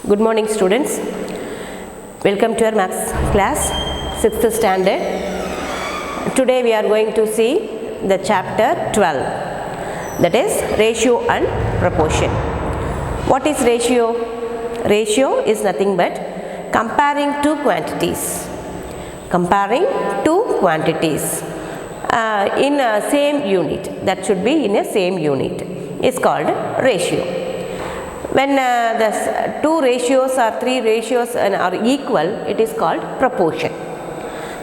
Good morning, students. Welcome to our maths class, 6th standard. Today we are going to see the chapter 12, that is ratio and proportion. What is ratio? Ratio is nothing but comparing two quantities. Comparing two quantities in a same unit. That should be in a same unit. Is called ratio. When the two ratios or three ratios are equal, it is called proportion.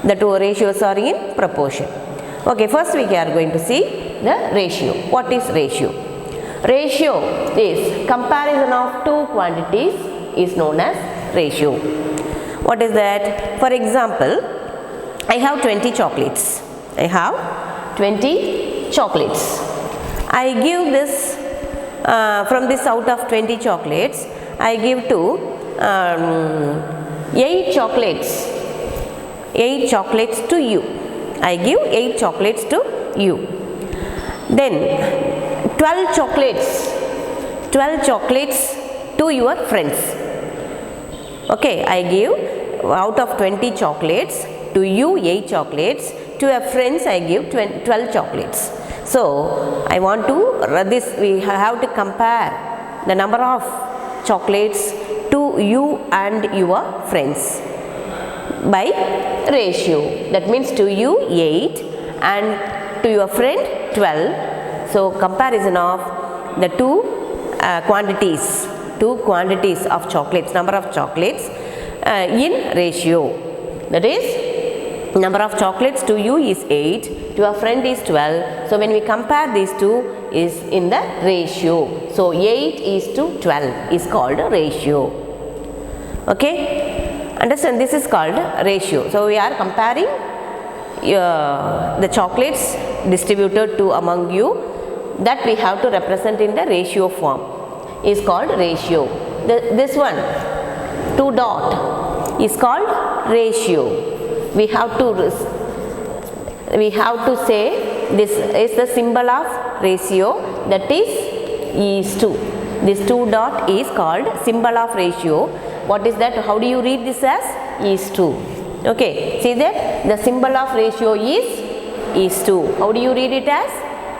The two ratios are in proportion. Okay, first we are going to see the ratio. What is ratio? Ratio is comparison of two quantities is known as ratio. What is that? For example, I have 20 chocolates. I have 20 chocolates. I give this from this out of 20 chocolates, I give to 8 chocolates to you. I give 8 chocolates to you. Then 12 chocolates to your friends. Okay, I give out of 20 chocolates to you 8 chocolates, to your friends I give 12 chocolates. So, I want to we have to compare the number of chocolates to you and your friends by ratio. That means to you 8 and to your friend 12. So, comparison of the two quantities of chocolates, number of chocolates in ratio. That is, number of chocolates to you is 8, to a friend is 12. So, when we compare these two is in the ratio. So, 8 is to 12 is called a ratio. Okay? Understand, this is called ratio. So, we are comparing the chocolates distributed to among you, that we have to represent in the ratio form is called ratio. This one 2 dot is called ratio. We have to say this is the symbol of ratio, that is to. This 2 dot is called symbol of ratio. What is that? How do you read this as? Is to. Okay, see that the symbol of ratio is to. How do you read it as?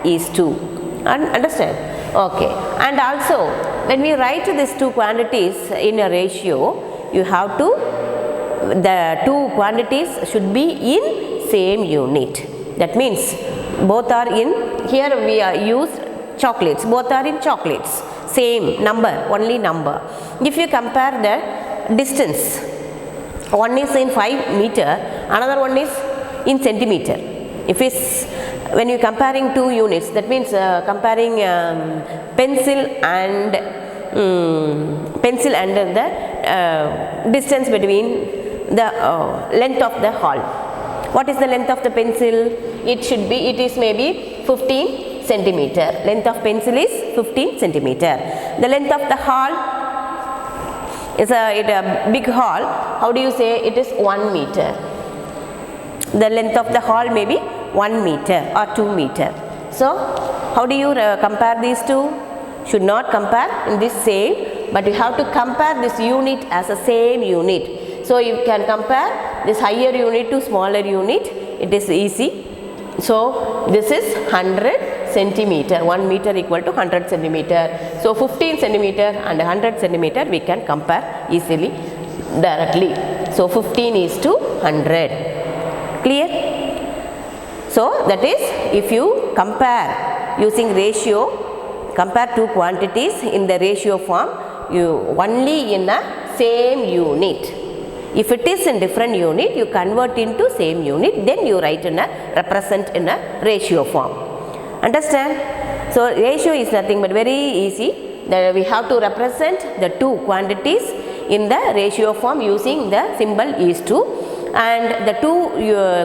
Is to. Understand? Okay. And also when we write these two quantities in a ratio, you have to, the two quantities should be in same unit. That means both are in, here we are used chocolates, both are in chocolates, same number, only number. If you compare the distance, one is in 5 meter, another one is in centimeter. If it's, when you comparing two units, that means comparing pencil and the distance between the length of the hall. What is the length of the pencil? It is maybe 15 centimeter. Length of pencil is 15 centimeter. The length of the hall is a big hall. How do you say? It is 1 meter. The length of the hall may be 1 meter or 2 meter. So, how do you compare these two? Should not compare in this same, but you have to compare this unit as a same unit. So, you can compare this higher unit to smaller unit, it is easy. So, this is 100 centimeter, 1 meter equal to 100 centimeter. So, 15 centimeter and 100 centimeter we can compare easily, directly. So, 15 is to 100. Clear? So, that is, if you compare using ratio, compare two quantities in the ratio form, you only in a same unit. If it is in different unit, you convert into same unit, then you write in a, represent in a ratio form. Understand? So, ratio is nothing but very easy. That we have to represent the two quantities in the ratio form using the symbol is to, and the two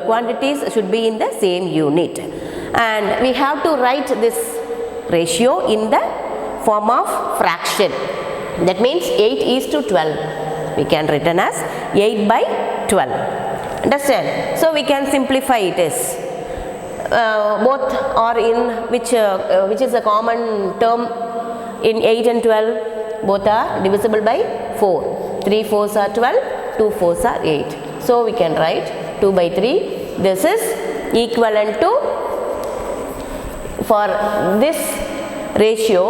quantities should be in the same unit. And we have to write this ratio in the form of fraction. That means 8 is to 12. We can written as 8 by 12. Understand? So, we can simplify it as both are in which is a common term in 8 and 12, both are divisible by 4. 3 4s are 12, 2 4s are 8. So we can write 2 by 3. This is equivalent to, for this ratio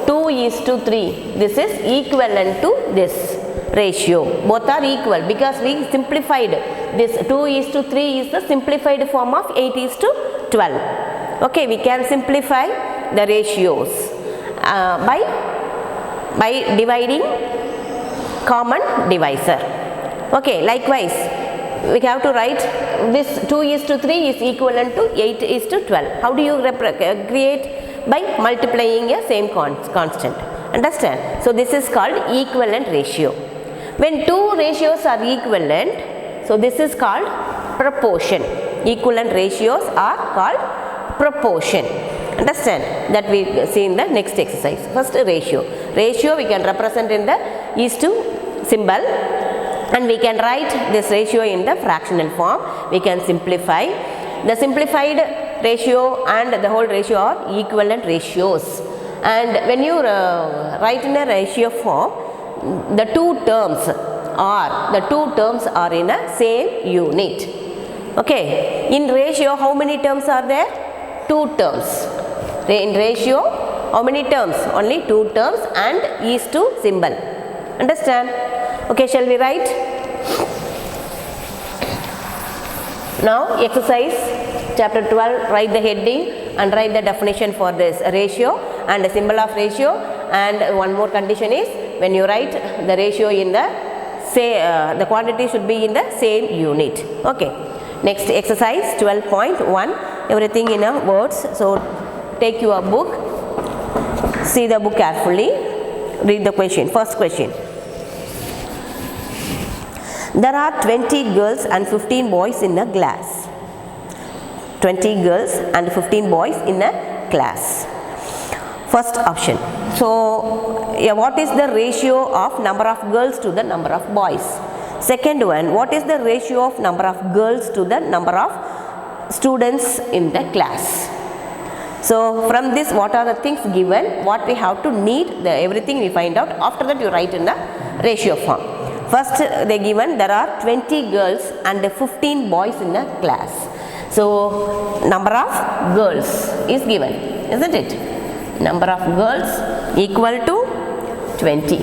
2:3. This is equivalent to this ratio. Both are equal because we simplified this. 2:3 is the simplified form of 8:12. Okay, we can simplify the ratios by dividing common divisor. Okay, likewise we have to write this 2:3 is equivalent to 8:12. How do you create? By multiplying a same constant. Understand? So this is called equivalent ratio. When two ratios are equivalent, so this is called proportion. Equivalent ratios are called proportion. Understand? That we see in the next exercise. First, ratio. Ratio we can represent in the is/to symbol, and we can write this ratio in the fractional form. We can simplify. The simplified ratio and the whole ratio are equivalent ratios. And when you write in a ratio form, the two terms are in a same unit. Okay, in ratio how many terms are there? 2 terms. In ratio how many terms? Only 2 terms and is/to symbol. Understand? Okay, shall we write? Now exercise chapter 12, write the heading and write the definition for this ratio and the symbol of ratio. And one more condition is, when you write the ratio in the the quantity should be in the same unit. Okay, next exercise 12.1, everything in a words. So take your book, see the book carefully, read the question. First question: there are 20 girls and 15 boys in a class. 20 girls and 15 boys in a class. First option. So what is the ratio of number of girls to the number of boys? Second one, what is the ratio of number of girls to the number of students in the class? So from this, what are the things given, what we have to need, everything we find out. After that you write in the ratio form. First they given there are 20 girls and 15 boys in a class. So number of girls is given, isn't it? Number of girls equal to 20.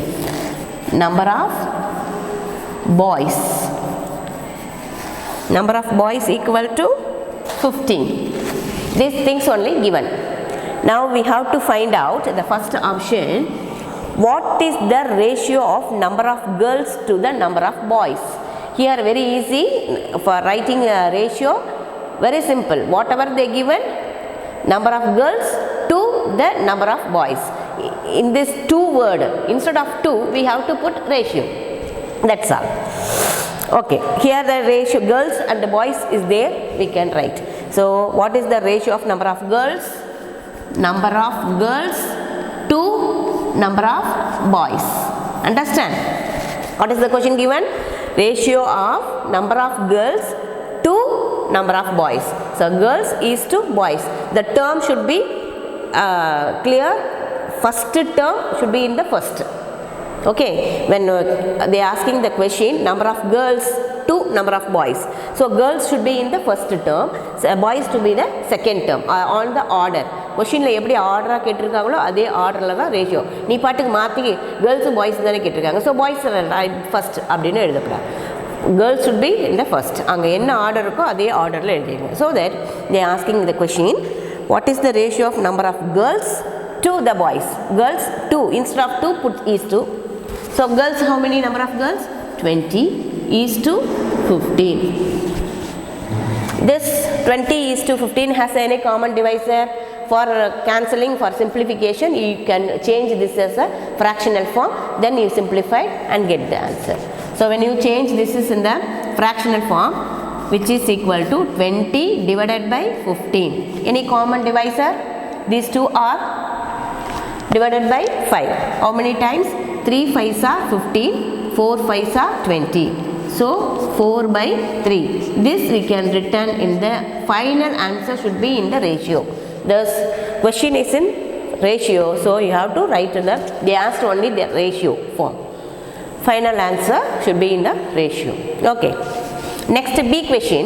Number of boys equal to 15. These things only given. Now we have to find out the first option. What is the ratio of number of girls to the number of boys? Here very easy for writing a ratio. Very simple. Whatever they given, number of girls to the number of boys. In this 2 word, instead of 2 we have to put ratio. That's all. Okay, here the ratio girls and the boys is there, we can write. So what is the ratio of number of girls? Number of girls to number of boys. Understand? What is the question given? Ratio of number of girls to number of boys. So girls is to boys. The term should be clear. First term should be in the first. Okay, when they are asking the question, number of girls to number of boys. So girls should be in the first term, so boys to be the second term, on the order. கொஷினில் எப்படி ஆர்டராக கேட்டிருக்காங்களோ அதே ஆர்டரில் தான் ratio. நீ பாட்டுக்கு மாற்றி girls boys தானே கேட்டிருக்காங்க, ஸோ பாய்ஸ் ஃபஸ்ட் அப்படின்னு எழுதக்கூடாது. Girls should be in the first. அங்கே என்ன ஆர்டர் இருக்கோ அதே ஆர்டரில் எழுதிருங்க. So that they are asking the question, what is the ratio of number of girls to the boys? Girls 2, instead of 2 put is to. So girls, how many number of girls? 20 is to 15. This 20 is to 15 has any common divisor? For cancelling, for simplification, you can change this as a fractional form, then you simplify and get the answer. So when you change this is in the fractional form, which is equal to 20 divided by 15. Any common divisor? These two are divided by 5. How many times? 3 5s are 15, 4 5s are 20. So 4 by 3. This we can return in the final answer should be in the ratio. Thus question is in ratio, so you have to write in the, they asked only the ratio form. Final answer should be in the ratio. Okay. Next B question.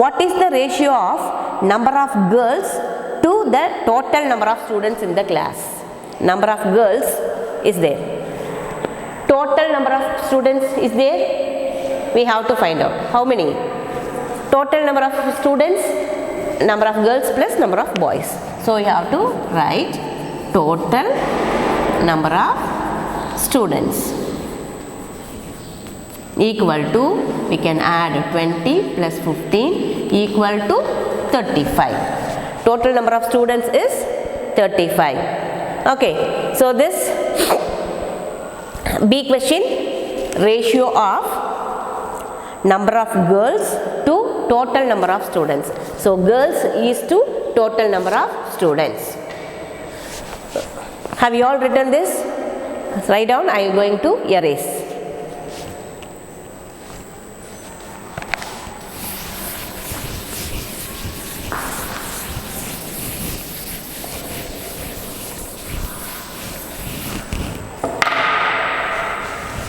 What is the ratio of number of girls to the total number of students in the class? Number of girls is there. Total number of students is there. We have to find out. How many? Total number of students, number of girls plus number of boys. So we have to write total number of students equal to, we can add 20 plus 15 equal to 35. Total number of students is 35. Okay, so this B question, ratio of number of girls to total number of students. So girls is to total number of students. Have you all written this? Write down. I am going to erase.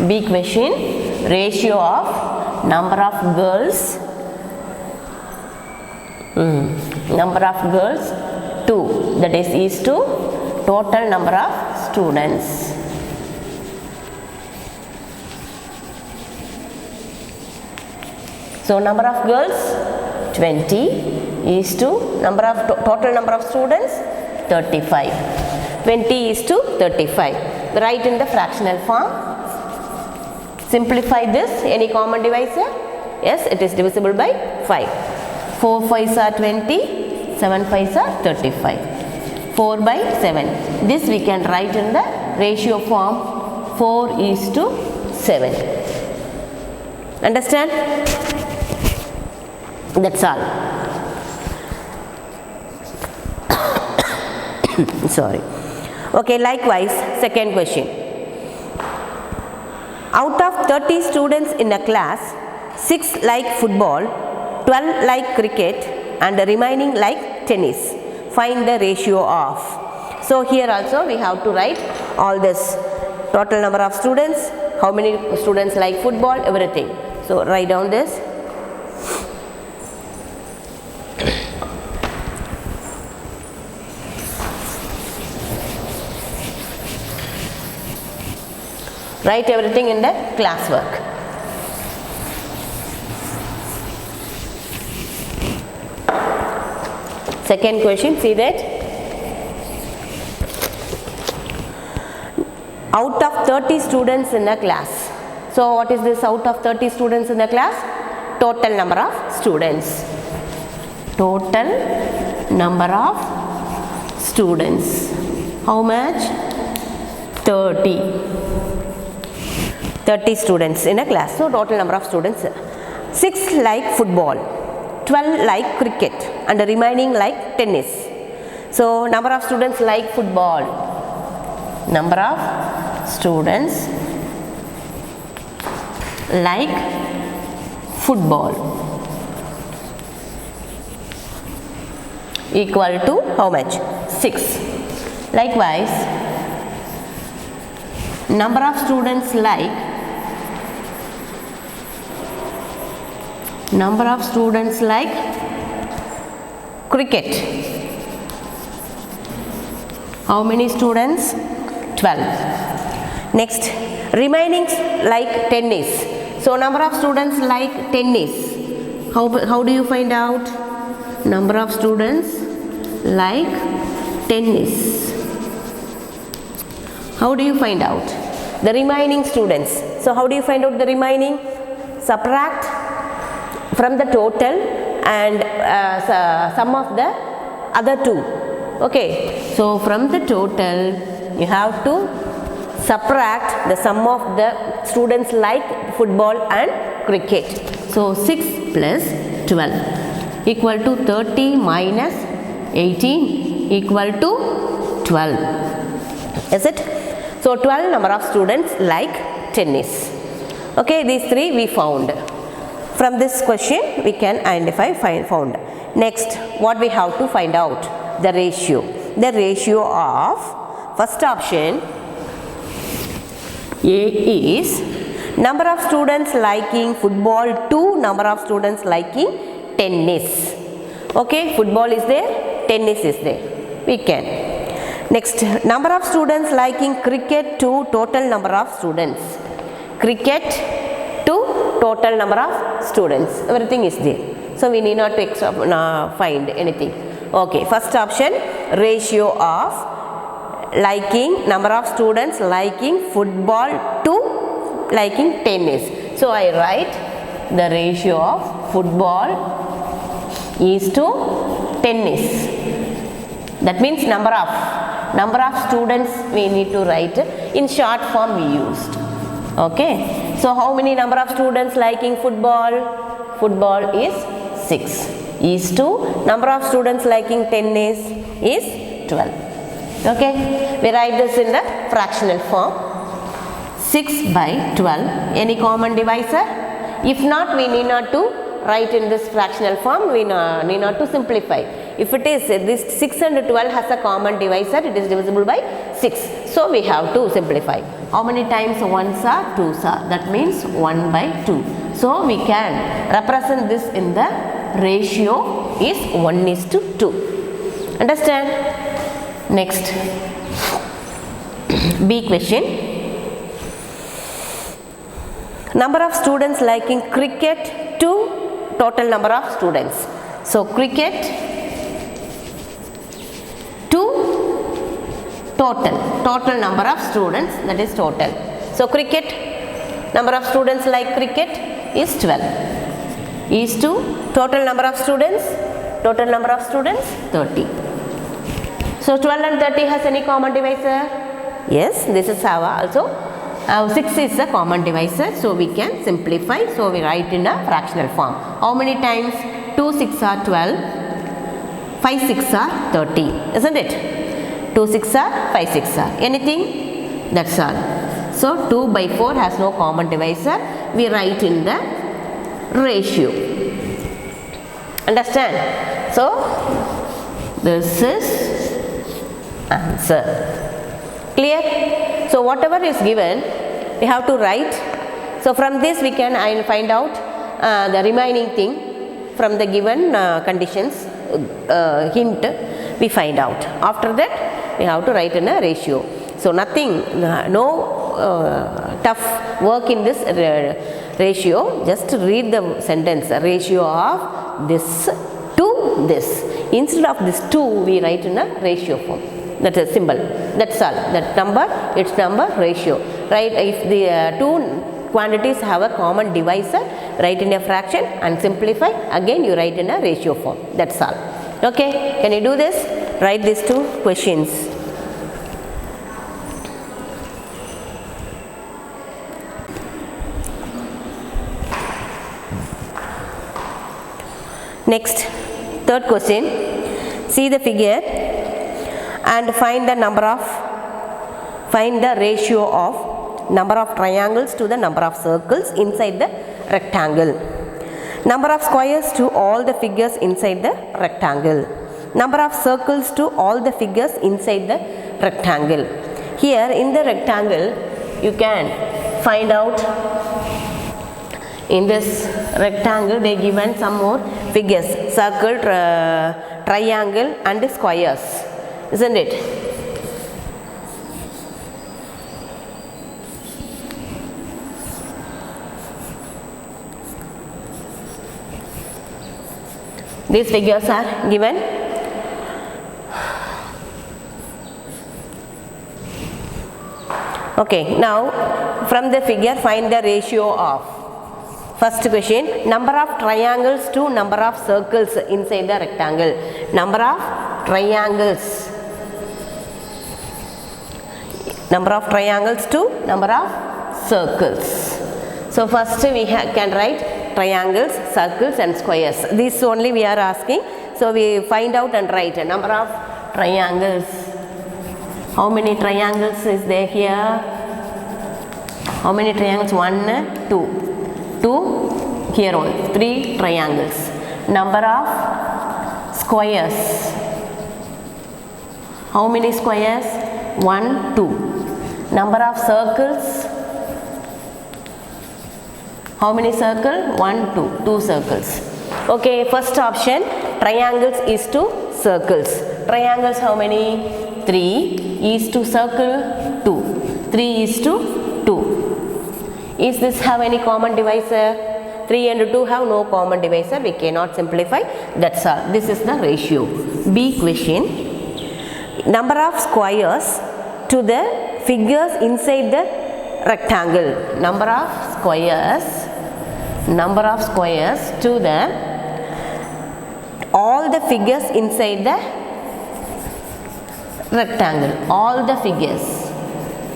B question, ratio of number of girls to, that is to total number of students. So number of girls 20 is to number of total number of students 35. 20 is to 35. Write in the fractional form. Simplify this. Any common divisor? Yes, it is divisible by 5. 4 5s are 20, 7 5s are 35. 4 by 7. This we can write in the ratio form 4 is to 7. Understand? That's all. Sorry. Okay, likewise, second question. Out of 30 students in a class, 6 like football, 12 like cricket and the remaining like tennis. Find the ratio of. So here also we have to write all this. Total number of students, how many students like football, everything. So write down this. Write everything in the classwork. Second question, see that. Out of 30 students in a class. So what is this out of 30 students in the class? Total number of students. Total number of students. How much? 30 students in a class. So total number of students. 6 like football, 12 like cricket and the remaining like tennis. So number of students like football. Number of students like football equal to how much? 6. Likewise, number of students like cricket. How many students? 12. Next, remaining like tennis. So number of students like tennis. How do you find out? Number of students like tennis. How do you find out? The remaining students. So how do you find out the remaining? Subtract from the total and sum of the other two. Okay. So from the total you have to subtract the sum of the students like football and cricket. So 6 plus 12 equal to 30 minus 18 equal to 12. Is it? So 12 number of students like tennis. Okay, these three we found. From this question we can identify found. Next, what we have to find out? The ratio. The ratio of first option A is number of students liking football to number of students liking tennis. Okay, football is there, tennis is there. We can. Next, number of students liking cricket to total number of students. Cricket to total number of students. Everything is there. So we need not to find anything. Okay, first option, ratio of liking, number of students liking football to liking tennis. So I write the ratio of football is to tennis. That means number of students we need to write in short form we used. Okay, so how many number of students liking football? Football is 6 is to number of students liking tennis is 12. Okay, we write this in the fractional form. 6 by 12, any common divisor? If not, we need not to write in this fractional form, we need not to simplify. If it is this 6 and 12 has a common divisor, it is divisible by 6. So we have to simplify. How many times 1s are 2s are? That means 1 by 2. So we can represent this in the ratio is 1 is to 2. Understand? Next, B question. Number of students liking cricket to total number of students. So cricket to total number of students, that is total. So cricket, number of students like cricket is 12 is to total number of students 30. So 12 and 30 has any common divisor? Yes, this is our also. 6 is a common divisor, so we can simplify. So we write in a fractional form. How many times? 2 6 are 12, 5 6 are 30, isn't it? 2 6 are 5 6 are. Anything? That's all. So 2 by 4 has no common divisor. We write in the ratio. Understand? So this is answer. Clear? So whatever is given, we have to write. So from this we can find out the remaining thing from the given conditions, hint we find out. After that we have to write in a ratio. So nothing, no tough work in this ratio. Just read the sentence, ratio of this to this. Instead of this 2, we write in a ratio form. That is symbol. That's all. That number, its number, ratio. Right? If the two quantities have a common divisor, write in a fraction and simplify. Again, you write in a ratio form. That's all. Okay? Can you do this? Write these two questions. Next, third question. See the figure and find the ratio of number of triangles to the number of circles inside the rectangle. Number of squares to all the figures inside the rectangle. Number of circles to all the figures inside the rectangle. Here in the rectangle, you can find out, in this rectangle they given some more figures, circle, triangle and squares, isn't it? These figures are given. Okay, now from the figure find the ratio of. First question, number of triangles to number of circles inside the rectangle. Number of triangles. Number of triangles to number of circles. So first we can write triangles, circles and squares. This only we are asking. So we find out and write a number of triangles. How many triangles is there here? How many triangles? 1, 2. 2 here on 3 triangles. Number of squares. How many squares? 1, 2. Number of circles. How many circle? 1, 2. 2 circles. Okay, first option, triangles is to circles. Triangles how many? 3 is to circle 2. 3 is to 2. Is this have any common divisor? 3 and 2 have no common divisor. We cannot simplify. That's all. This is the ratio. B question. Number of squares to the figures inside the rectangle. Number of squares to the all the figures inside the rectangle. All the figures.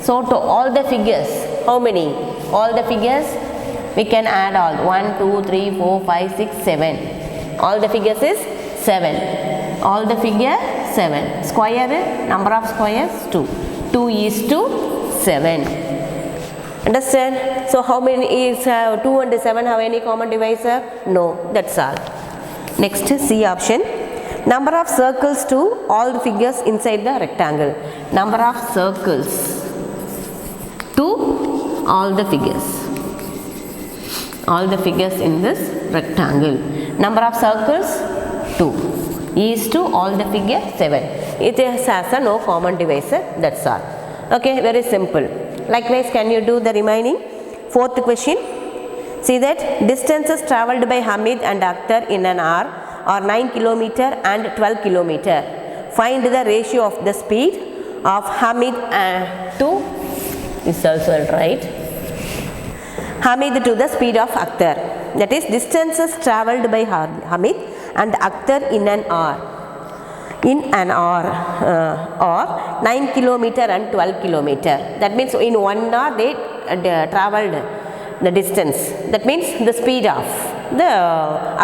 So to all the figures, how many? All the figures we can add all 1, 2, 3, 4, 5, 6, 7. All the figures is 7. All the figure 7. Square, number of squares 2. 2 is to 7. Understand? So how many is 2 and 7 have any common divisor? No, that's all. Next, C option. Number of circles to all the figures inside the rectangle. Number of circles to all the figures. All the figures in this rectangle. Number of circles 2 is to all the figure 7. It has a no common divisor. That's all. Okay, very simple. Likewise, can you do the remaining? Fourth question. See that distances travelled by Hamid and Akhtar in an hour are 9 km and 12 km. Find the ratio of the speed of Hamid to, is also right, Hamid to the speed of Akhtar. That is distances travelled by Hamid and Akhtar in an hour. Or 9 km and 12 km. That means in 1 hour they travelled the distance. That means the speed of the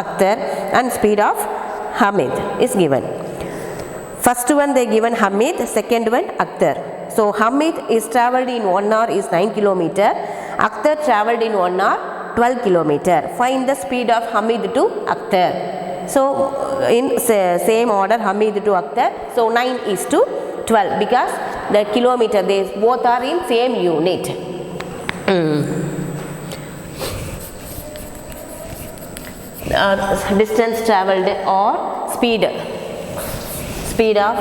Akhtar and speed of Hamid is given. First one they given Hamid, second one Akhtar. So Hamid is travelled in 1 hour is 9 km. Akhtar travelled in 1 hour 12 km. Find the speed of Hamid to Akhtar. So in same order Hamid to Akhtar. So 9 is to 12 because the kilometer they both are in same unit. Distance travelled or speed of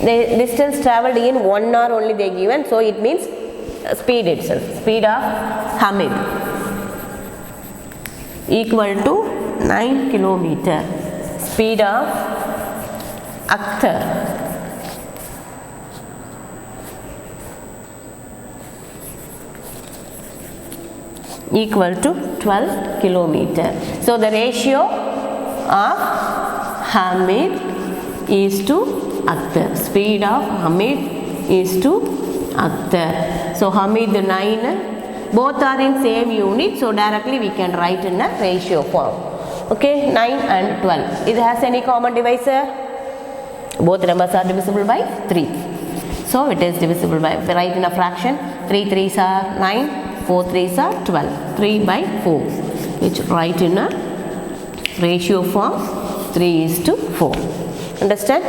the distance travelled in 1 hour only they given, so it means speed itself. Speed of Hamid equal to 9 km. Speed of Akhtar equal to 12 km. So the ratio of Hamid is to Akhtar. Speed of Hamid is to Akhtar. So Hamid 9, both are in same unit, so directly we can write in a ratio form. Okay, 9 and 12. It has any common divisor? Both numbers are divisible by 3. So it is divisible by, write in a fraction, 3 3s are 9, 4 3s are 12, 3 by 4, which write in a ratio form 3 is to 4. Understand?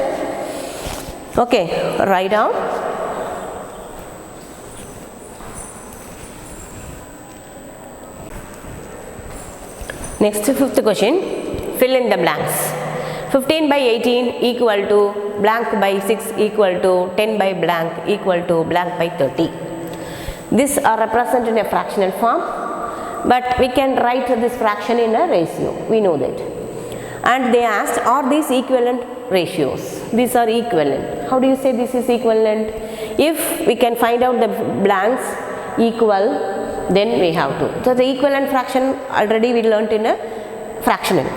Okay, write down. Next, fifth question, fill in the blanks. 15 by 18 equal to blank by 6 equal to 10 by blank equal to blank by 30. These are represented in a fractional form, but we can write this fraction in a ratio. We know that. And they asked, are these equivalent ratios? These are equivalent. How do you say this is equivalent? If we can find out the blanks equal, then we have to. So the equivalent fraction already we learnt in a fractions.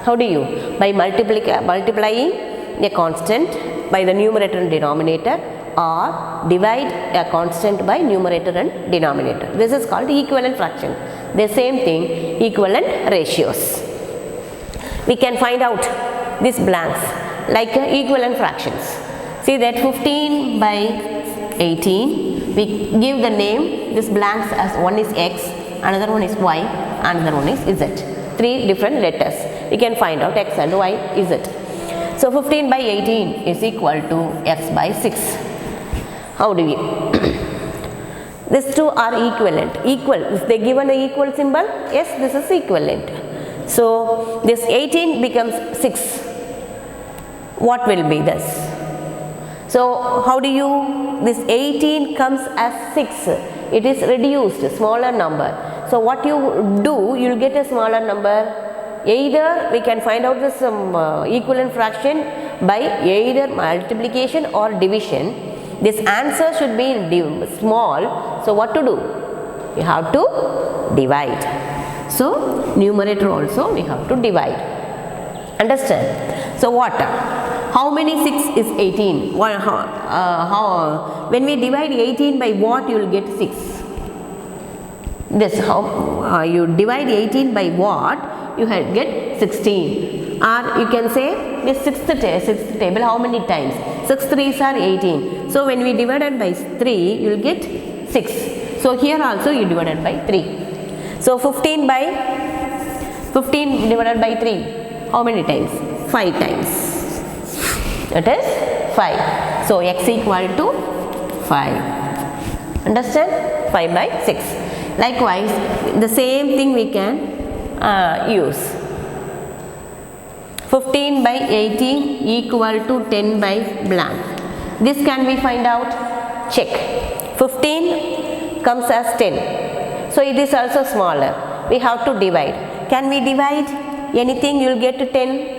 How do you? By multiplying a constant by the numerator and denominator, or divide a constant by numerator and denominator. This is called equivalent fraction. The same thing, equivalent ratios. We can find out these blanks like equivalent fractions. See that 15 by 18, we give the name, this blanks as one is x, another one is y, another one is z. 3 different letters. We can find out x and y, z. So 15 by 18 is equal to x by 6. How do we? These two are equivalent. Equal. If they given the equal symbol, yes, this is equivalent. So this 18 becomes 6. What will be this? So how do you, this 18 comes as 6. It is reduced, smaller number. So what you do, you will get a smaller number. Either we can find out this equivalent fraction by either multiplication or division. This answer should be small. So what to do? You have to divide. So numerator also we have to divide. Understand? So what? How many 6 is 18? When we divide 18 by what, you will get 6. This how you divide 18 by what, you will get 16. Or you can say this sixth table, how many times? 6 3s are 18. So when we divided by 3, you will get 6. So here also you divided by 3. So 15 divided by 3, how many times? 5 times. It is 5. So x equal to 5. Understand? 5 by 6. Likewise, the same thing we can use. 15 by 18 equal to 10 by blank. This can we find out? Check. 15 comes as 10. So it is also smaller. We have to divide. Can we divide anything? You will get 10.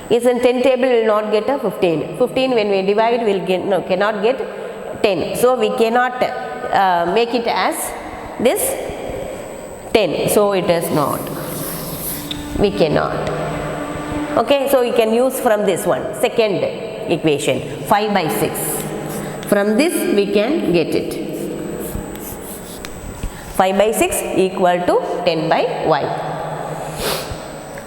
Is in 10 table, we will not get a 15. 15 when we divide, we will get, no, cannot get 10. So we cannot make it as this 10. So it is not. We cannot. Okay, so we can use from this one, second equation, 5 by 6. From this we can get it. 5 by 6 equal to 10 by y.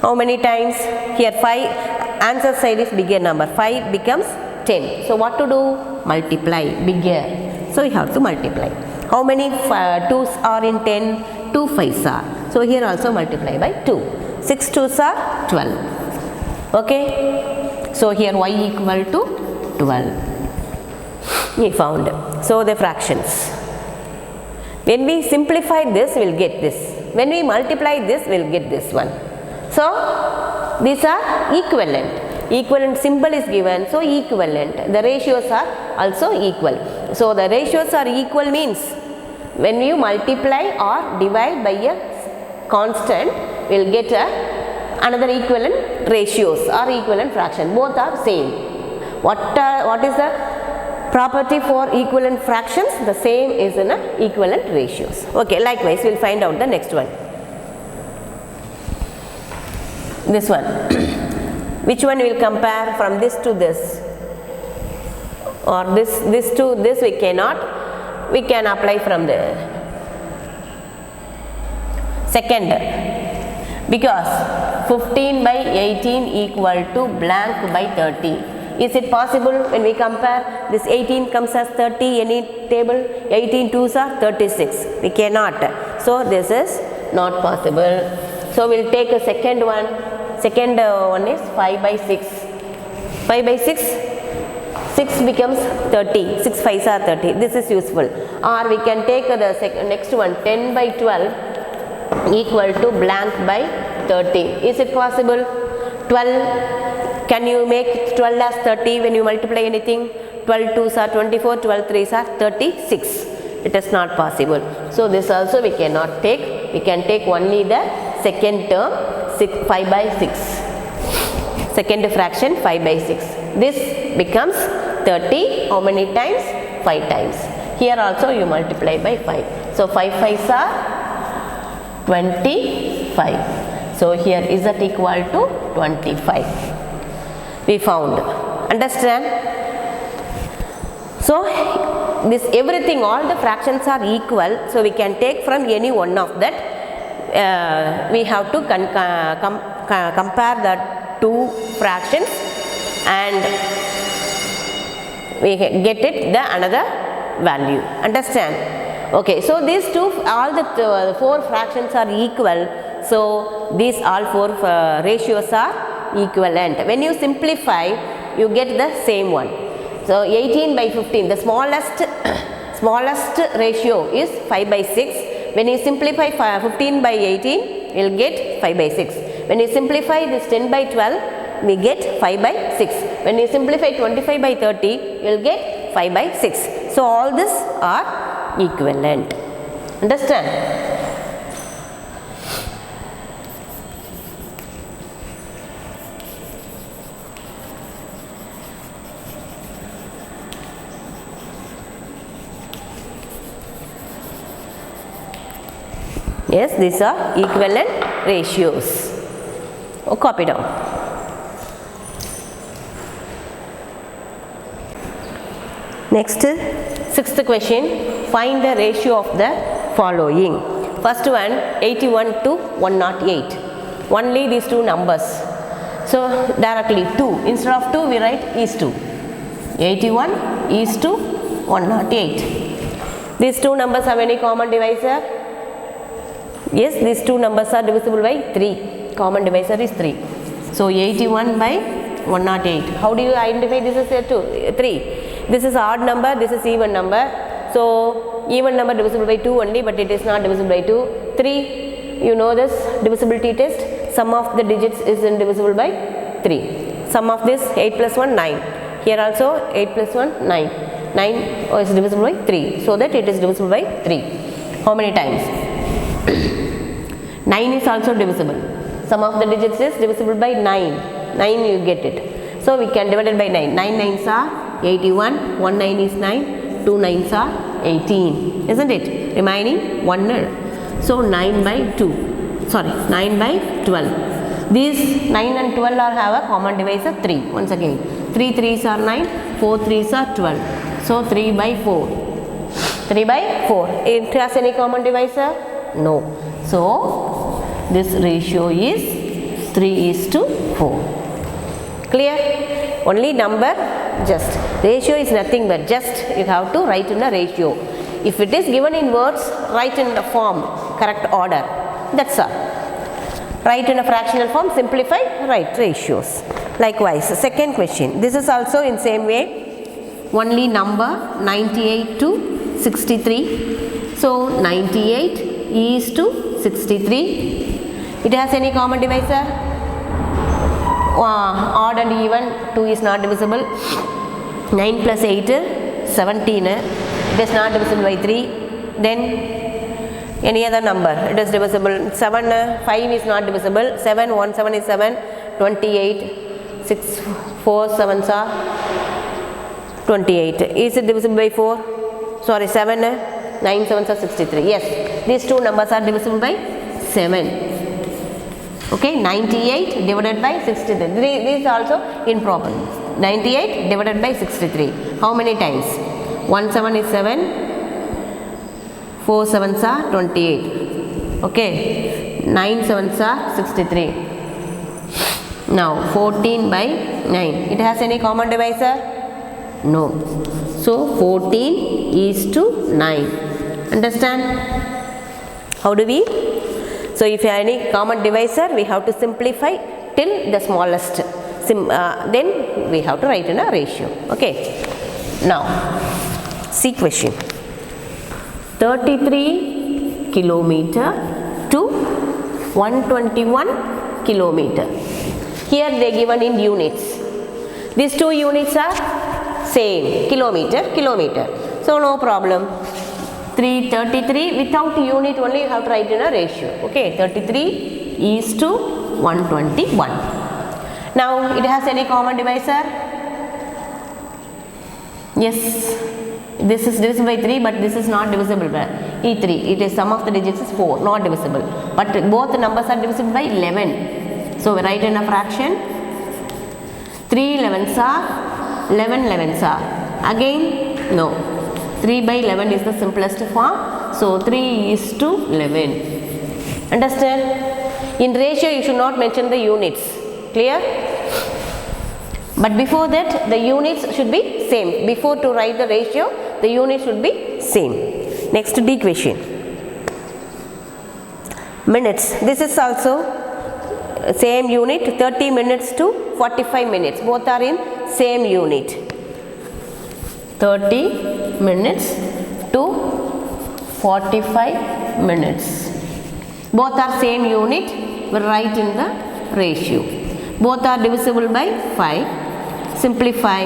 How many times? Here 5. Answer side is bigger number, 5 becomes 10. So what to do? Multiply, bigger. So you have to multiply. How many 2s are in 10? 2 5s are. So here also multiply by 2. 6 2s are 12. Okay. So here y equal to 12. We found. So the fractions. When we simplify this, we will get this. When we multiply this, we will get this one. So these are equivalent. Equivalent symbol is given, so equivalent. The ratios are also equal. So the ratios are equal means when you multiply or divide by a constant, we will get another equivalent ratios or equivalent fraction. Both are same. What is the property for equivalent fractions? The same is in equivalent ratios. Okay, likewise we will find out the next one. This one. Which one will compare from this to this? Or this to this we cannot. We can apply from the second. Because 15 by 18 equal to blank by 30. Is it possible when we compare? This 18 comes as 30, any table? 18 2s are 36. We cannot. So this is not possible. So we will take a second one. Second one is 5 by 6. 5 by 6, 6 becomes 30. 6 5s are 30. This is useful. Or we can take the next one, 10 by 12 equal to blank by 30. Is it possible? 12, can you make 12 as 30 when you multiply anything? 12 2s are 24, 12 3s are 36. It is not possible. So this also we cannot take. We can take only the second term. 5 by 6. Second fraction 5 by 6. This becomes 30. How many times? 5 times. Here also you multiply by 5. So 5 5s are 25. So here is that equal to 25. We found. Understand? So this everything, all the fractions are equal. So we can take from any one of that. We have to compare the two fractions and we get it the another value. Understand? Okay, so these two, all the four fractions are equal. So these all four ratios are equivalent. When you simplify, you get the same one. So 18 by 15, the smallest ratio is 5 by 6. When you simplify 15 by 18, you will get 5 by 6. When you simplify this 10 by 12, we get 5 by 6. When you simplify 25 by 30, you will get 5 by 6. So, all these are equivalent. Understand? Yes, these are equivalent ratios. Oh, copy down. Next, sixth question. Find the ratio of the following. First one, 81 to 108. Only these two numbers. So, directly 2. Instead of 2, we write is 2. 81 is to 108. These two numbers have any common divisor? Yes, these two numbers are divisible by 3. Common divisor is 3. So, 81 by 108. How do you identify this as 3? This is odd number, this is even number. So, even number divisible by 2 only, but it is not divisible by 2. 3, you know this divisibility test. Sum of the digits is indivisible by 3. Sum of this 8 plus 1, 9. Here also 8 plus 1, 9. 9 is divisible by 3. So, that it is divisible by 3. How many times? 9 is also divisible. Sum of the digits is divisible by 9. 9 you get it. So, we can divide it by 9. 9 9s are 81. 1 9 is 9. 2 9s are 18. Isn't it? Remaining 1. So, 9 by 2. Sorry, 9 by 12. These 9 and 12 are have a common divisor 3. Once again, 3 3s are 9. 4 3s are 12. So, 3 by 4. 3 by 4. It has any common divisor? No. So, this ratio is 3 is to 4. Clear? Only number just. Ratio is nothing but just you have to write in a ratio. If it is given in words, write in the form, correct order. That's all. Write in a fractional form, simplify, write ratios. Likewise, second question. This is also in same way. Only number 98 to 63. So, 98 is to 63. It has any common divisor? Odd and even 2 is not divisible. 9 plus 8 17. It is not divisible by 3. Then any other number, it is divisible. 7 5 is not divisible. 7 1 7 is 7. 28 6 4 7s are 28. Is it divisible by 4? Sorry, 7 9 7s are 63. Yes, these two numbers are divisible by 7. Okay, 98 divided by 63. This is also improper. 98 divided by 63. How many times? 1 7 is 7. 4 7s are 28. Okay, 9 7s are 63. Now 14 by 9. It has any common divisor? No. So 14 is to 9. Understand? How do we? So if you have any common divisor, we have to simplify till the smallest. Then we have to write in a ratio. Okay. Now, see question. 33 kilometer to 121 kilometer. Here they given in units. These two units are same, kilometer. So no problem. 33 without unit only you have to write in a ratio. Okay, 33 is to 121. Now it has any common divisor? Yes, this is divisible by 3, but this is not divisible by E3. It is sum of the digits is 4, not divisible. But both numbers are divisible by 11. So we write in a fraction. 3 11s are 11 11s are. Again, no. 3 by 11 is the simplest form. So 3 is to 11. Understand? In ratio you should not mention the units. Clear? But before that the units should be same. Before to write the ratio, the units should be same. Next D question. Minutes. This is also same unit. 30 minutes to 45 minutes. Both are in same unit. 30 minutes to to 45 minutes. Both are same unit, we write in the ratio. Both are divisible by 5. Simplify.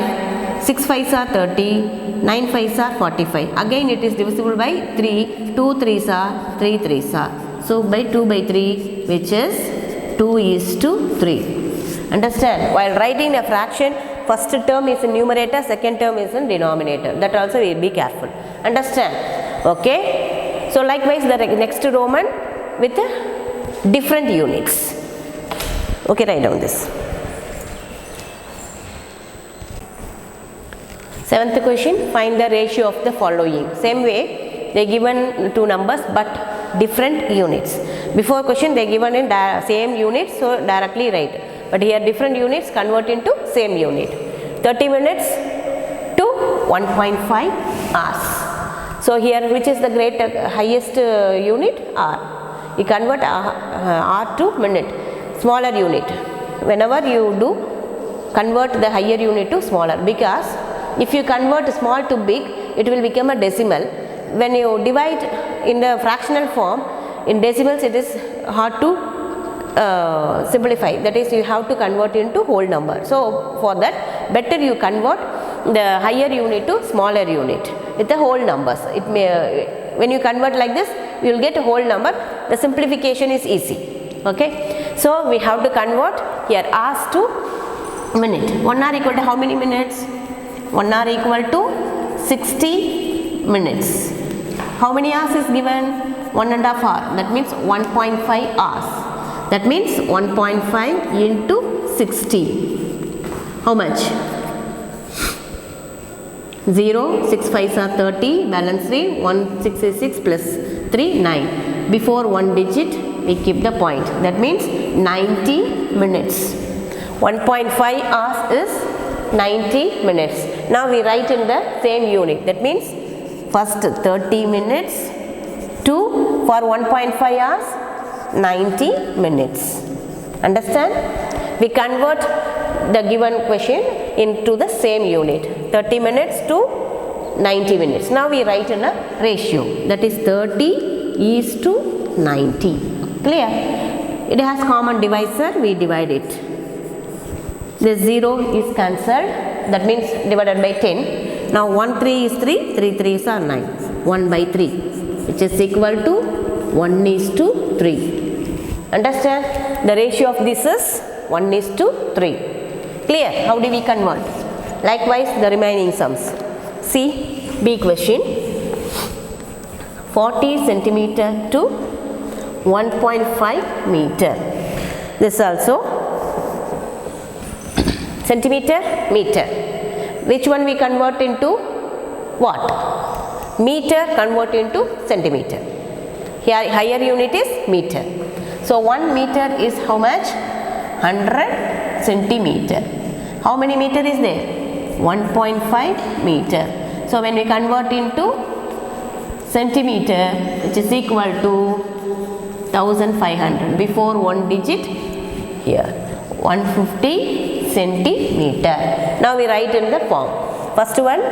6 5s are 30, 9 5s are 45. Again it is divisible by 3, 2 3s are 3 3s are. So by 2 by 3, which is 2:3. Understand? While writing a fraction, first term is in numerator, second term is in denominator. That also we will be careful. Understand? Okay. So likewise the next Roman with different units. Okay, write down this. 7th question, find the ratio of the following. Same way, they given two numbers but different units. Before question they given in same units, so directly write. But here different units convert into same unit. 30 minutes to 1.5 hours. So here which is the highest unit? R. You convert R to minute, smaller unit. Whenever you do, convert the higher unit to smaller, because if you convert small to big, it will become a decimal. When you divide in the fractional form, in decimals it is hard to simplify. That is, you have to convert into whole number. So for that, better you convert the higher unit to smaller unit with the whole numbers. It may, when you convert like this, you will get a whole number. The simplification is easy. Okay. So we have to convert here hours to minute. 1 hour equal to how many minutes? 1 hour equal to 60 minutes. How many hours is given? 1.5 hour. That means 1.5 hours. That means 1.5 into 60. How much? 0, 6 5s are 30, balance 3, 1 6 is 6 plus 3, 9. Before one digit, we keep the point. That means 90 minutes. 1.5 hours is 90 minutes. Now we write in the same unit. That means first 30 minutes to, for 1.5 hours, 90 minutes. Understand? We convert the given question into the same unit. 30 minutes to 90 minutes. Now we write in a ratio. That is 30:90. Clear? It has common divisor. We divide it. The 0 is cancelled. That means divided by 10. Now 1 3 is 3. 3 3s are 9. 1 by 3, which is equal to 1:3. Understand? The ratio of this is 1:3. Clear? How do we convert? Likewise the remaining sums. See, B question. 40 centimeter to 1.5 meter. This also centimeter, meter. Which one we convert into what? Meter convert into centimeter. Here higher unit is meter. So 1 meter is how much? 100 centimeter. How many meter is there? 1.5 meter. So when we convert into centimeter, which is equal to 1500. Before one digit, here 150 centimeter. Now we write in the form. First one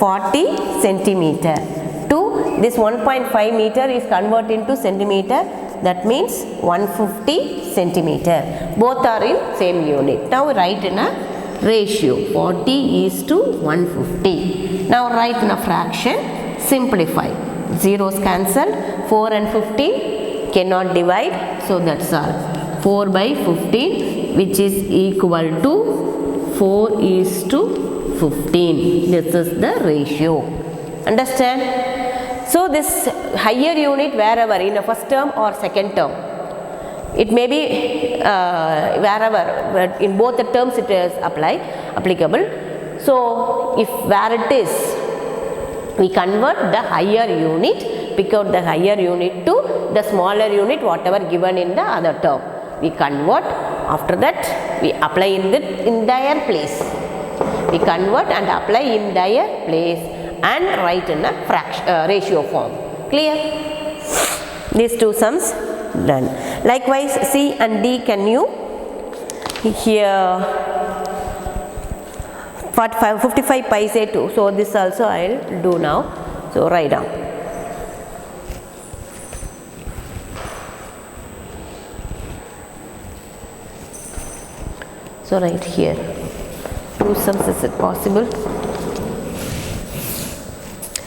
40 centimeter to this 1.5 meter is converted into centimeter. That means 150 centimeter. Both are in same unit. Now we write in a ratio. 40:150. Now write in a fraction. Simplify. Zeros cancelled. 4 and 15 cannot divide. So that's all. 4 by 15, which is equal to 4:15. This is the ratio. Understand? So this higher unit wherever in the first term or second term, it may be wherever, but in both the terms it is applicable. So if where it is, we convert the higher unit, pick out the higher unit to the smaller unit, whatever given in the other term. We convert. After that we apply in their place. We convert and apply in their place and write in a ratio form. Clear? These two sums done. Likewise C and D, can you here 55 paise too. So this also I will do now. So So write down. So right here, 2 sums, is it possible?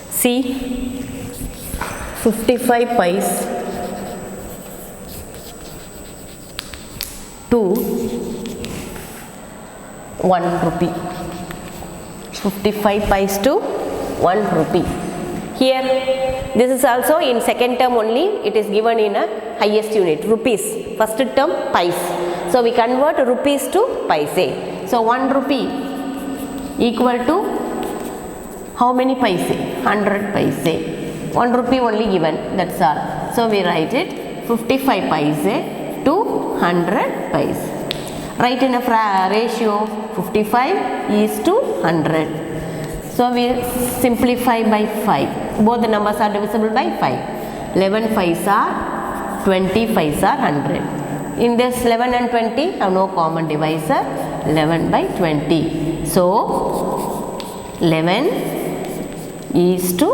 See, 55 pies to 1 rupee. 55 pies to 1 rupee. Here, this is also in second term only, it is given in a highest unit, rupees. First term, pies. So we convert rupees to pies. So 1 rupee equal to how many pies? 100 pies. 1 rupee only given, that's all. So we write it 55 pies to 100 pies. Write in a ratio 55 is to 100. So we simplify by 5. Both the numbers are divisible by 5. 11 pies are 20 pies are 100. In this 11 and 20 have no common divisor. 11 by 20. So 11 is to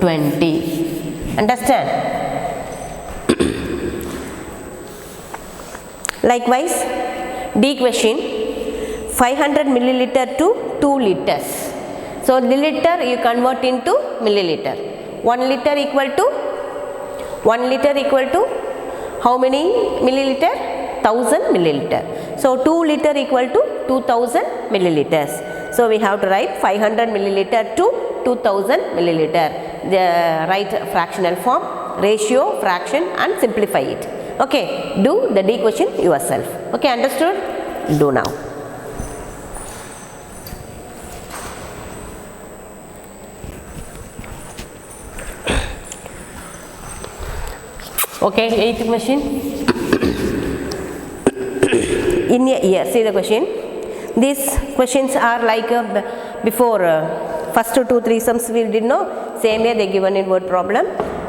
20. Understand? Likewise, D question, 500 milliliter to 2 liters. So the liter you convert into milliliter. 1 liter equal to how many milliliter? 1000 milliliter. So 2 liter equal to 2000 milliliters. So we have to write 500 milliliter to 2000 milliliter. The right fractional form, ratio, fraction and simplify it. Okay, do the D question yourself. Okay, understood? Do now. Okay, 8th question. In a year, see the question. These questions are like before first 2-3 sums we did know, same way they given in word problem.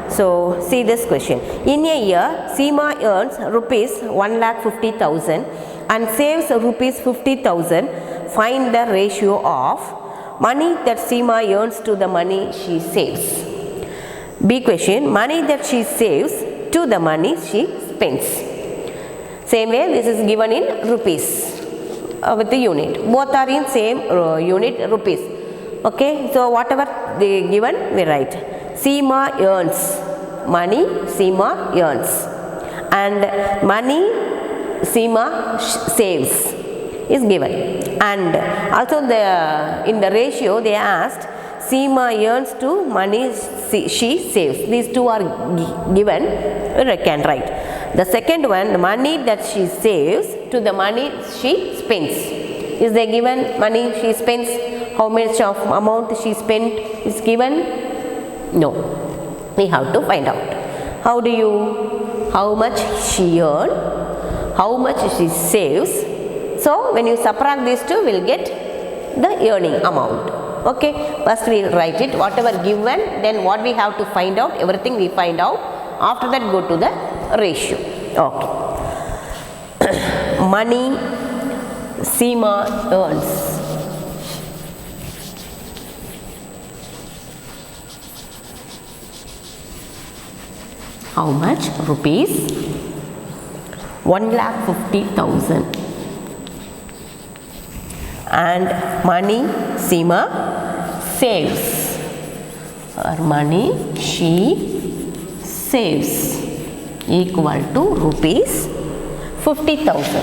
So see this question. In a year, Seema earns rupees 1,50,000 and saves rupees 50,000. Find the ratio of money that Seema earns to the money she saves. B question, money that she saves to the money she spends. Same way this is given in rupees with the unit. Both are in same unit, rupees. Okay, so whatever they given we write. Seema earns, money Seema earns, and money Seema saves is given. And also in the ratio they asked Seema earns to money she saves. These two are given, we can write. The second one, the money that she saves to the money she spends. Is there given money she spends? How much of amount she spent is given? No. We have to find out. How much she earned, how much she saves. So when you subtract these two, we will get the earning amount. Okay, first we will write it, whatever given, then what we have to find out, everything we find out. After that go to the ratio. Okay. Money Seema earns. How much? Rupees 1,50,000. And money Seema saves, or money she saves equal to rupees 50,000.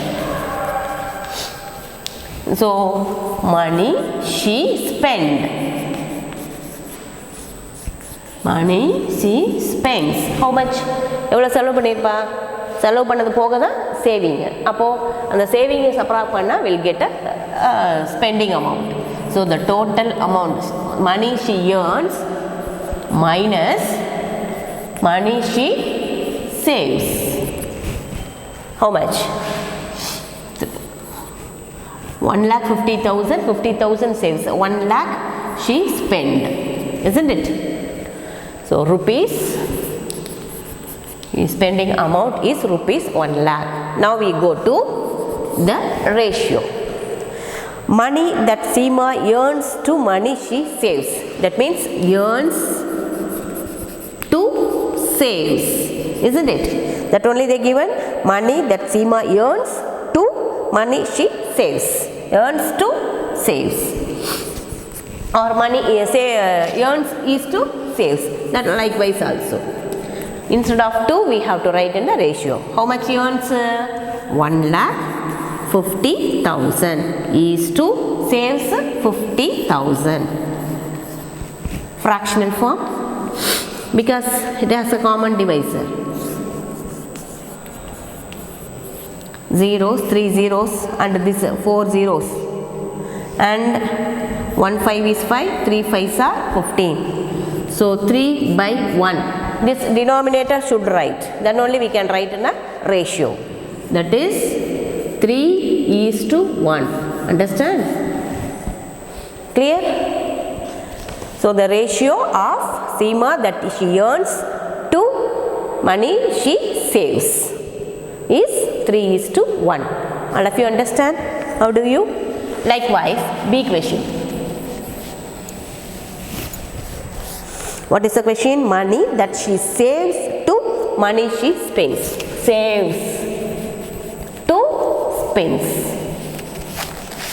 So money she spend, money she spends. How much? எவ்வளோ செலவு பண்ணியிருப்பா? செலவு பண்ணது போக தான் saving. அப்போது அந்த சேவிங்கை subtract பண்ணால் will get a spending amount. So the total amount, money she earns minus money she saves. How much? 1,50,000, 50,000 saves. 1 lakh she spend, isn't it? So rupees, spending amount is rupees 1 lakh. Now we go to the ratio. Money that Seema earns to money she saves. That means earns saves, isn't it? That only they given money that Seema earns to money she saves. Earns to saves. Or money earns is to saves. That likewise also. Instead of 2, we have to write in the ratio. How much he earns? 1,50,000 is to saves 50,000. Fractional form, because it has a common divisor. Zeros, 3 zeros, and this 4 zeros. And 1 5 is 5, 3 5s are 15. So 3 by 1. This denominator should write. Then only we can write in a ratio. That is 3 is to 1. Understand? Clear? So the ratio of Seema that she earns to money she saves is 3 is to 1. All of you understand? How do you? Likewise, B question. What is the question? Money that she saves to money she spends. Saves to spends.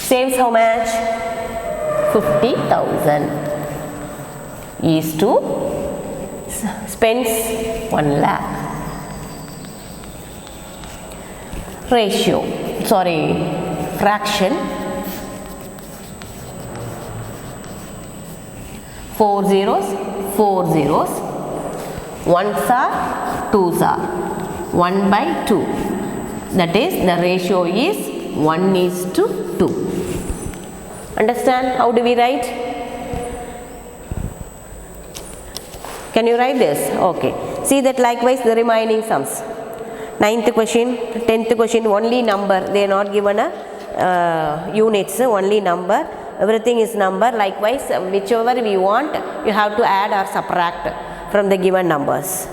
Saves how much? 50,000 is to spends 1 lakh. Ratio, sorry, fraction. 4 zeros, 4 zeros. 1s are, 2s are. 1 by 2. That is, the ratio is 1 is to 2. Understand? How do we write? Can you write this? Okay. See that likewise the remaining sums. 9th question, 10th question, only number. They are not given a units, only number. Everything is number. Likewise, whichever we want, you have to add or subtract from the given numbers.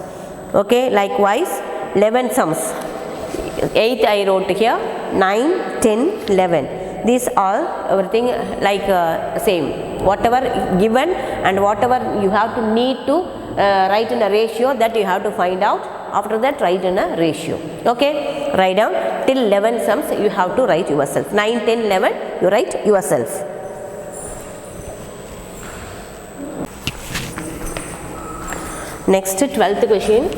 Okay. Likewise, 11 sums. 8 I wrote here, 9, 10, 11. These all everything like same. Whatever given and whatever you have to need to write in a ratio, that you have to find out. After that, write in a ratio. Okay. Write down till 11 sums you have to write yourself. 9, 10, 11 you write yourself. Next, 12th question.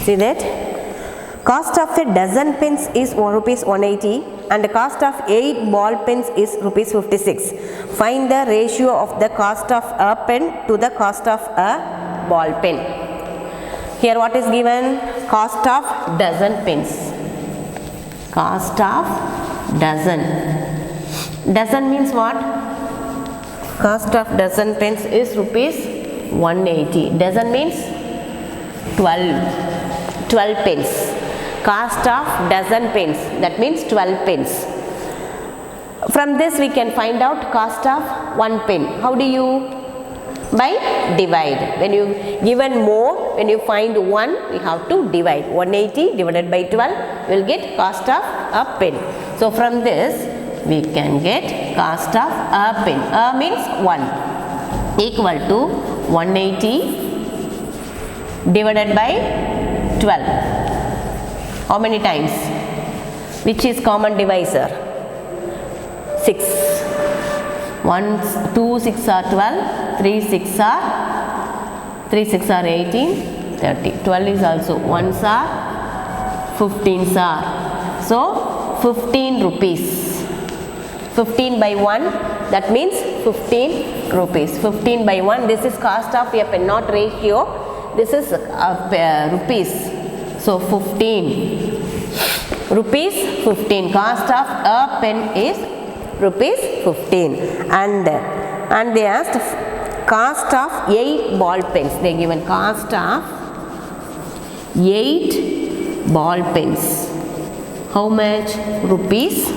See that? Cost of a dozen pens is rupees 180 and the cost of 8 ball pens is rupees 56. Find the ratio of the cost of a pen to the cost of a ball pen. Here what is given? Cost of dozen pens. Cost of dozen. Dozen means what? Cost of dozen pens is rupees 180. Dozen means 12 pens. Cost of dozen pens, that means 12 pens. From this we can find out cost of 1 pen. How do you? By divide. When you given more, when you find 1, you have to divide. 180 divided by 12 will get cost of a pen. So from this we can get cost of a pen. A means 1 equal to 180 divided by 12. How many times? Which is common divisor? 6. 1, 2, 6 are 12, 3, 6 are 18, 30. 12 is also 1s are, 15s are. So 15 rupees. 15 by 1, that means 15 rupees. 15 by 1, this is cost of a pen, not ratio. This is rupees. So 15 rupees 15. Cost of a pen is rupees 15. And they asked cost of 8 ball pens. They given cost of 8 ball pens. How much? Rupees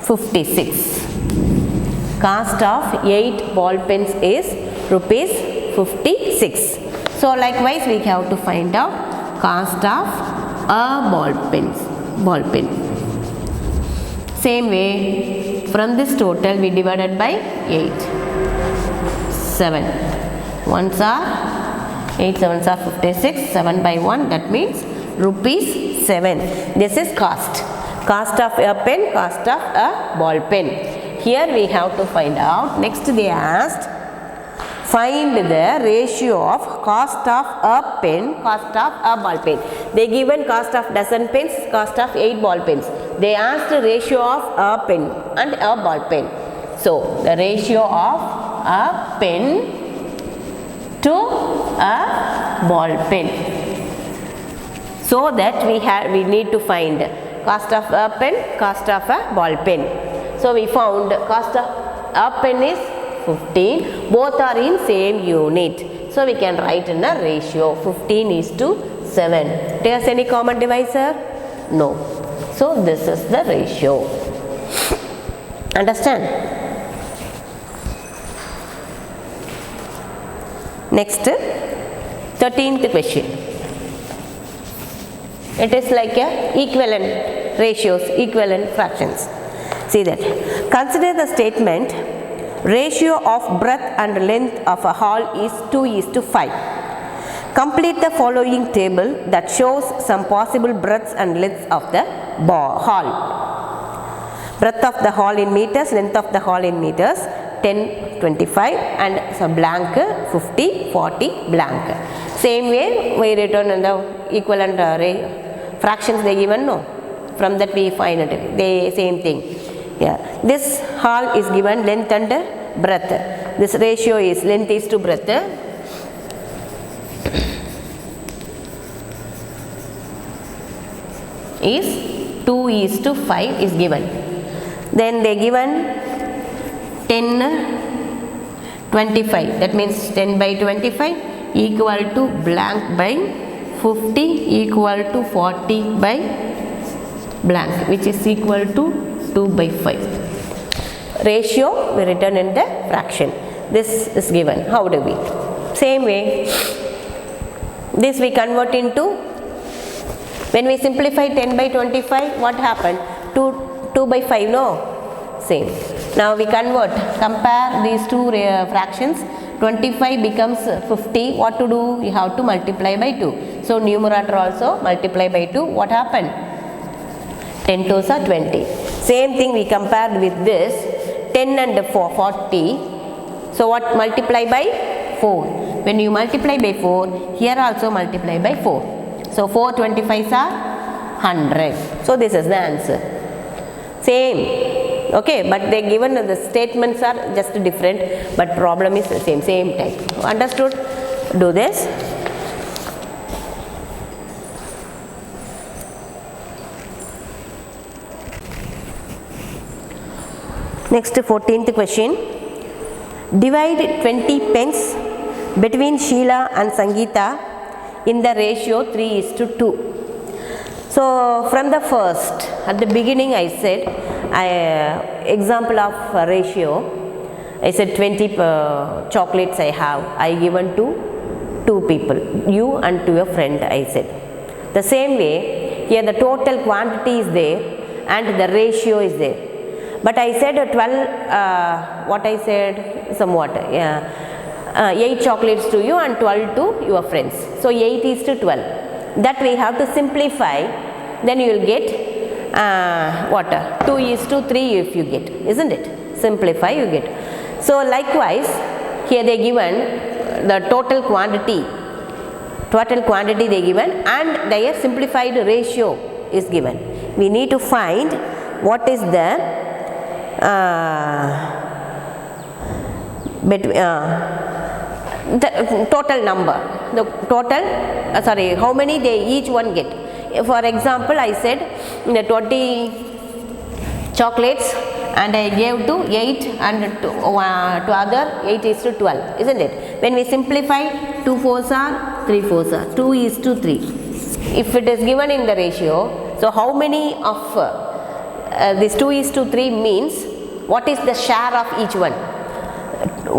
56. Cost of 8 ball pens is rupees 56. So likewise we have to find out cost of a ball pen. Same way, from this total we divided by 8. 7. Ones are 8 sevens are 56, 7 by 1, that means rupees 7. This is cost. Cost of a pen, cost of a ball pen. Here we have to find out. Next they asked, find the ratio of cost of a pen, cost of a ball pen. They given cost of dozen pens, cost of 8 ball pens. They asked the ratio of a pen and a ball pen. So the ratio of a pen to a ball pen. So that we need to find cost of a pen, cost of a ball pen. So we found cost of a pen is 15. Both are in same unit. So we can write in a ratio 15:7. There's any common divisor? No. So this is the ratio. Understand? Next, 13th question. It is like a equivalent ratios, equivalent fractions. See that. Consider the statement, ratio of breadth and length of a hall is 2:5. Complete the following table that shows some possible breadths and lengths of the hall. Breadth of the hall in meters, length of the hall in meters, 10, 25 and some blank 50, 40 blank. Same way we return on the equivalent fractions they given, no. From that we find it. They same thing. Yeah. This hall is given length and breadth. This ratio is length is to breadth. Is 2:5 is given. Then they given 10, 25. That means 10 by 25 equal to blank by 50 equal to 40 by blank, which is equal to 2/5. Ratio we return in the fraction. This is given. How do we? Same way. This we convert into, when we simplify 10 by 25, what happened? 2/5, no? Same. Now we convert, compare these two fractions. 25 becomes 50. What to do? You have to multiply by 2. So numerator also multiply by 2. What happened? 10 2s are 20. Same thing we compared with this. 10 and 4, 40. So what? Multiply by 4. When you multiply by 4, here also multiply by 4. So 4 25s are 100. So this is the answer. Same. Okay, but they given the statements are just different, but problem is the same type. Understood? Do this. Next, 14th question. Divide 20 pence between Sheila and Sangeeta in the ratio 3:2. So from the first, at the beginning I said, example of ratio, I said 20 chocolates I have, I given to 2 people, you and to your friend, I said. The same way, here the total quantity is there and the ratio is there. But I said 12, what I said, somewhat, 8 chocolates to you and 12 to your friends. So 8:12. That we have to simplify, then you will get what? 2:3 if you get, isn't it? Simplify you get. So likewise, here they given the total quantity they given and their simplified ratio is given. We need to find what is the total number, the total how many they each one get. For example, I said the 20 chocolates and I gave to 8 and to other 8:12, isn't it? When we simplify, 2 4s are 3 4s are 2:3. If it is given in the ratio, so how many of this 2:3 means what is the share of each one?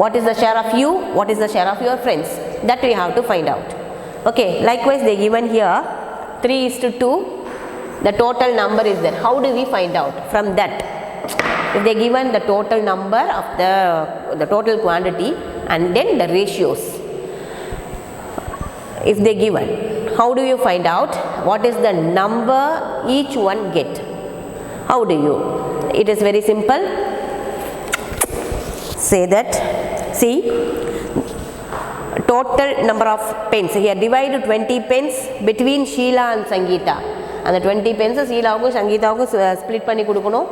What is the share of you? What is the share of your friends? That we have to find out. Okay, likewise they given here 3:2. The total number is there. How do we find out? From that, if they given the total number of the total quantity and then the ratios, if they given, how do you find out what is the number each one get? How do you? It is very simple. Say that, see, total number of pens. Here divide 20 pens between Sheila and Sangeeta. And the 20 pens Sheila-வுக்கும் Sangeeta-வுக்கும் split பண்ணி கொடுக்கணும்.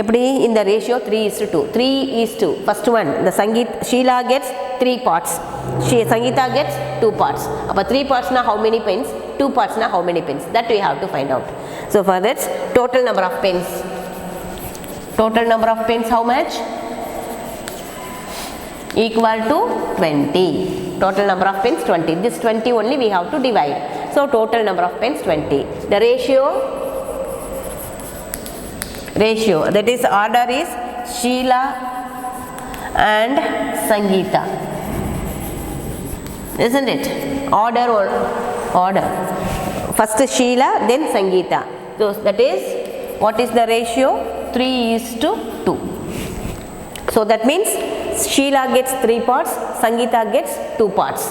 எப்படி? in the ratio 3:2. 3:2. First one, the Sheila gets 3 parts. Sangeeta gets 2 parts. அப்போ 3 parts na how many pens? 2 parts na how many pens? That we have to find out. So for that, total number of pens. Total number of pens how much? Equal to 20. Total number of pens 20. This 20 only we have to divide. So total number of pens 20. The ratio, that is order is Sheila and Sangeeta. Isn't it? Order or order. First Sheila, then Sangeeta. So that is, what is the ratio? 3:2. So that means Sheila gets 3 parts, Sangeeta gets 2 parts.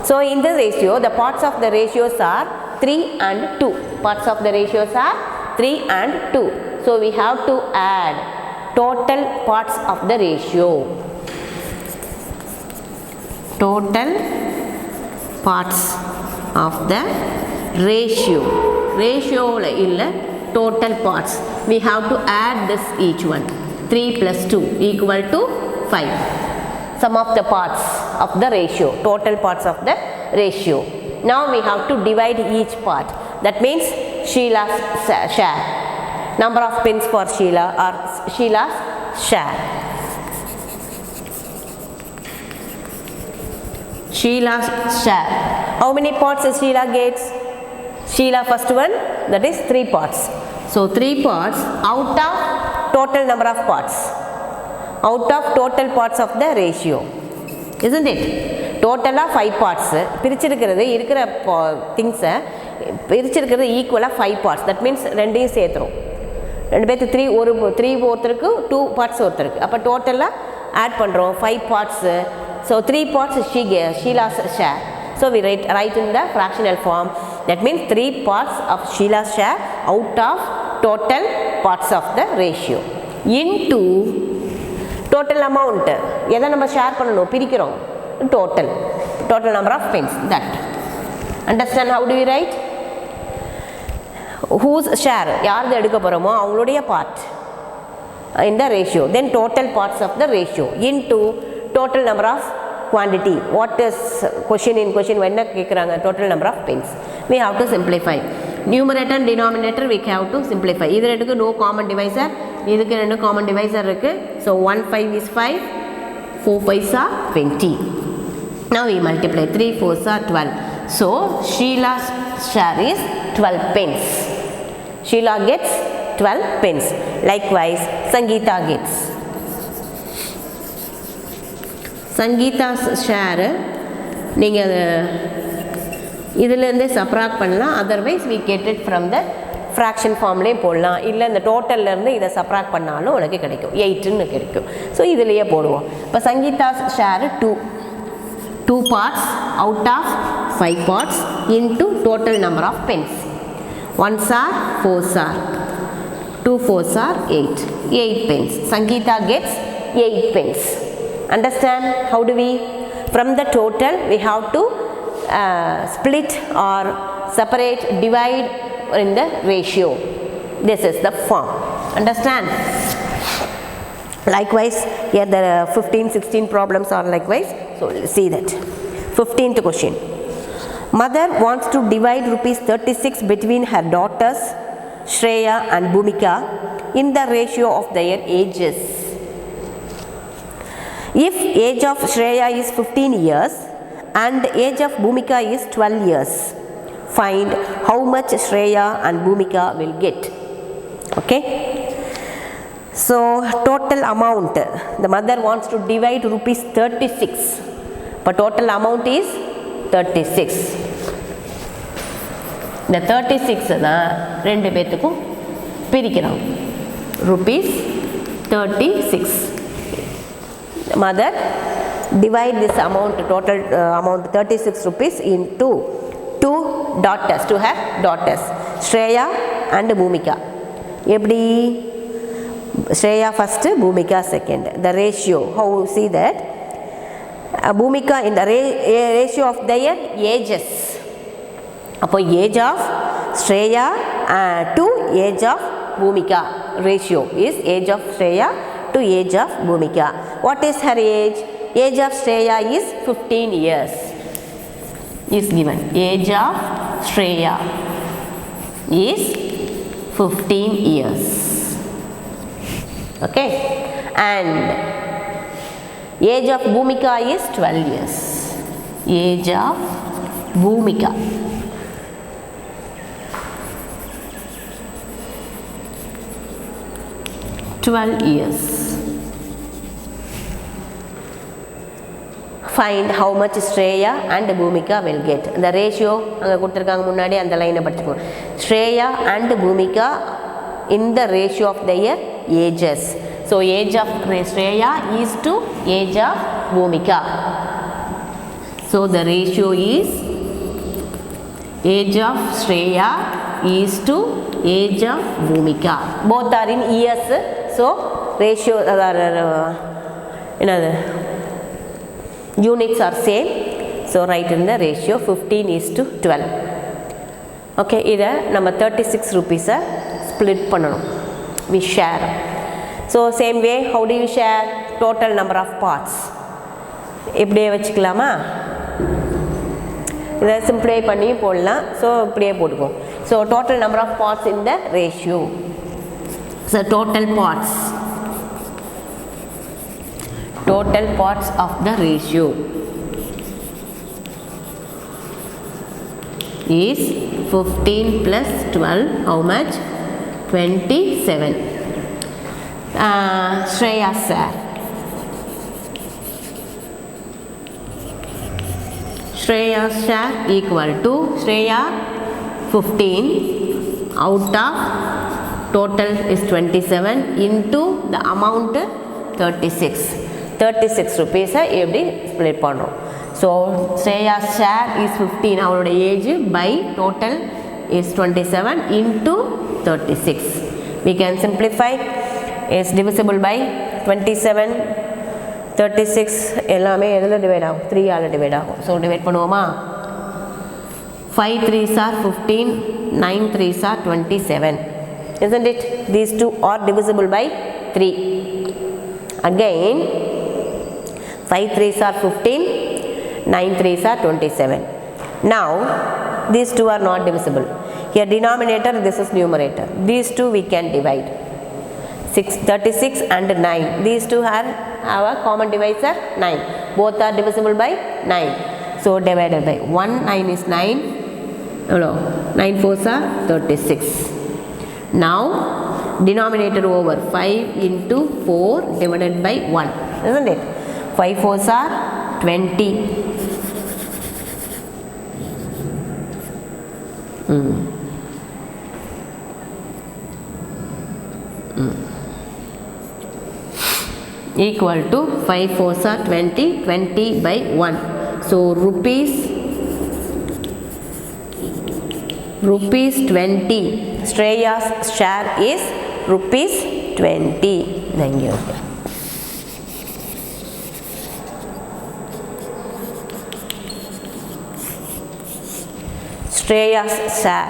So in the ratio, the parts of the ratios are 3 and 2. Parts of the ratios are 3 and 2. So we have to add total parts of the ratio. Total parts of the ratio. Ratio illa total parts. We have to add this each one. 3 plus 2 equal to 5. Sum of the parts of the ratio. Total parts of the ratio. Now we have to divide each part. That means Sheila's share. Number of pens for Sheila or Sheila's share. Sheila's share. How many parts Sheila gets? Sheila first one, that is 3 parts. So 3 parts out of total number of parts. Out of total parts of the ratio. Isn't it? Total 5 parts. பிரிச்சிருக்கிறது இருக்கிற things பிரிச்சிருக்கிறது ஈக்குவலாக 5 parts. That means ரெண்டையும் சேர்த்துரும். ரெண்டு பேருக்கு 3 ஒருத்தருக்கு 2 parts ஒருத்தருக்கு. அப்போ டோட்டலாக add பண்ணுறோம் 5 parts. So 3 parts Sheila's share. So we write in the fractional form. That means 3 parts of Sheila's share out of total parts of the ratio. Into total amount. எதை நம்ம ஷேர் பண்ணணும்? பிரிக்கிறோம். Total number of pens. That. Understand how do we write? Whose share? யார்து எடுக்க போகிறோமோ அவங்களுடைய part in the ratio. Then total parts of the ratio into total number of quantity. What is question in question என்ன கேட்குறாங்க? Total number of pens. We have to simplify. Numerator and denominator we have to simplify. இது ரெண்டுக்கு no common divisor. இதுக்கு ரெண்டு common divisor இருக்கு. So 1 5 is 5. 4 5s are 20. Now we multiply. 3 4s are 12. So Sheila's share is 12 pens. Sheila gets 12 pens. Likewise Sangeeta gets. Sangeeta's share நீங்கள் இதிலேருந்தே subtract பண்ணலாம். Otherwise we get it from the fraction ஃபார்ம்லேயே போடலாம். இல்லை இந்த டோட்டல்லேருந்து இதை subtract பண்ணாலும் உனக்கு கிடைக்கும். 8ன்னு கிடைக்கும். ஸோ இதிலேயே போடுவோம். இப்போ Sangeeta's share 2 parts out of 5 parts into total number of pens. 1s are 4s are 2 4s are 8 pens. Sangeeta gets 8 pens. Understand how do we? From the total we have to split or separate, divide in the ratio. This is the form. Understand? Likewise here the 15-16 problems are likewise. So see that. 15th question. Mother wants to divide ₹36 between her daughters Shreya and Bhumika in the ratio of their ages. If age of Shreya is 15 years and age of Bhumika is 12 years, find how much Shreya and Bhumika will get. Okay? So total amount, the mother wants to divide ₹36, but total amount is 36. The 36 தான் ரெண்டு பேத்துக்கும் பிரிக்கிறோம். ₹36. Mother Divide this amount, total amount 36 rupees into 2 daughters, to her daughters, Shreya and Bhumika. Eppadi? Shreya first, Bhumika second. The ratio, how you see that? Bhumika in the ratio of their ages. Appo age of Shreya to age of Bhumika. Ratio is age of Shreya to age of Bhumika. What is her age? Age of Shreya is 15 years. Is given. Age of Shreya is 15 years. Okay. And age of Bhumika is 12 years. Age of Bhumika. years. Find how much Shreya and Bhumika will get. The ratio அங்க கொடுத்திருக்காங்க முன்னாடி அந்த லைனை படிச்சுக்கோங்க. Shreya and Bhumika in the ratio of their ages. So age of Shreya is to age of Bhumika. So the ratio is age of Shreya is to age of Bhumika. Both are in years. So ratio units are same. So write in the ratio 15 is to 12. Okay, இதை நம்ம 36 rupees split பண்ணணும். We share. So same way, how do you share? Total number of parts. இப்படியே வச்சுக்கலாமா? இதை simplify பண்ணி போடலாம். So இப்படியே போட்டுக்கோம். So total number of parts in the ratio. So total parts of the ratio is 15 plus 12, how much? 27. Shreya's share. Shreya's share equal to Shreya 15 out of total is 27 into the amount 36. 36 rupees எப்படி split பண்ணுறோம். So Shreya's share is 15, அவளோட age by total is 27 into 36. We can simplify. Is divisible by 27, 36 எல்லாமே எதில் divide ஆகும்? 3 all divide ஆகும். So divide பண்ணுவோமா? 5 3s are 15, 9 3s are 27. Isn't it? These two are divisible by 3. Again 5 3s are 15, 9 3s are 27. Now these two are not divisible. Here denominator, this is numerator. These two we can divide. 36 and 9. These two have our common divisor 9. Both are divisible by 9. So divided by 1, 9 is 9. Hello. 9 4s are 36. Now denominator over 5 into 4 divided by 1. Isn't it? 5 4s are 20. Equal to 5 4s are 20, 20 by 1. So rupees 20. Shreya's share is rupees 20. Thank you. Shreya's share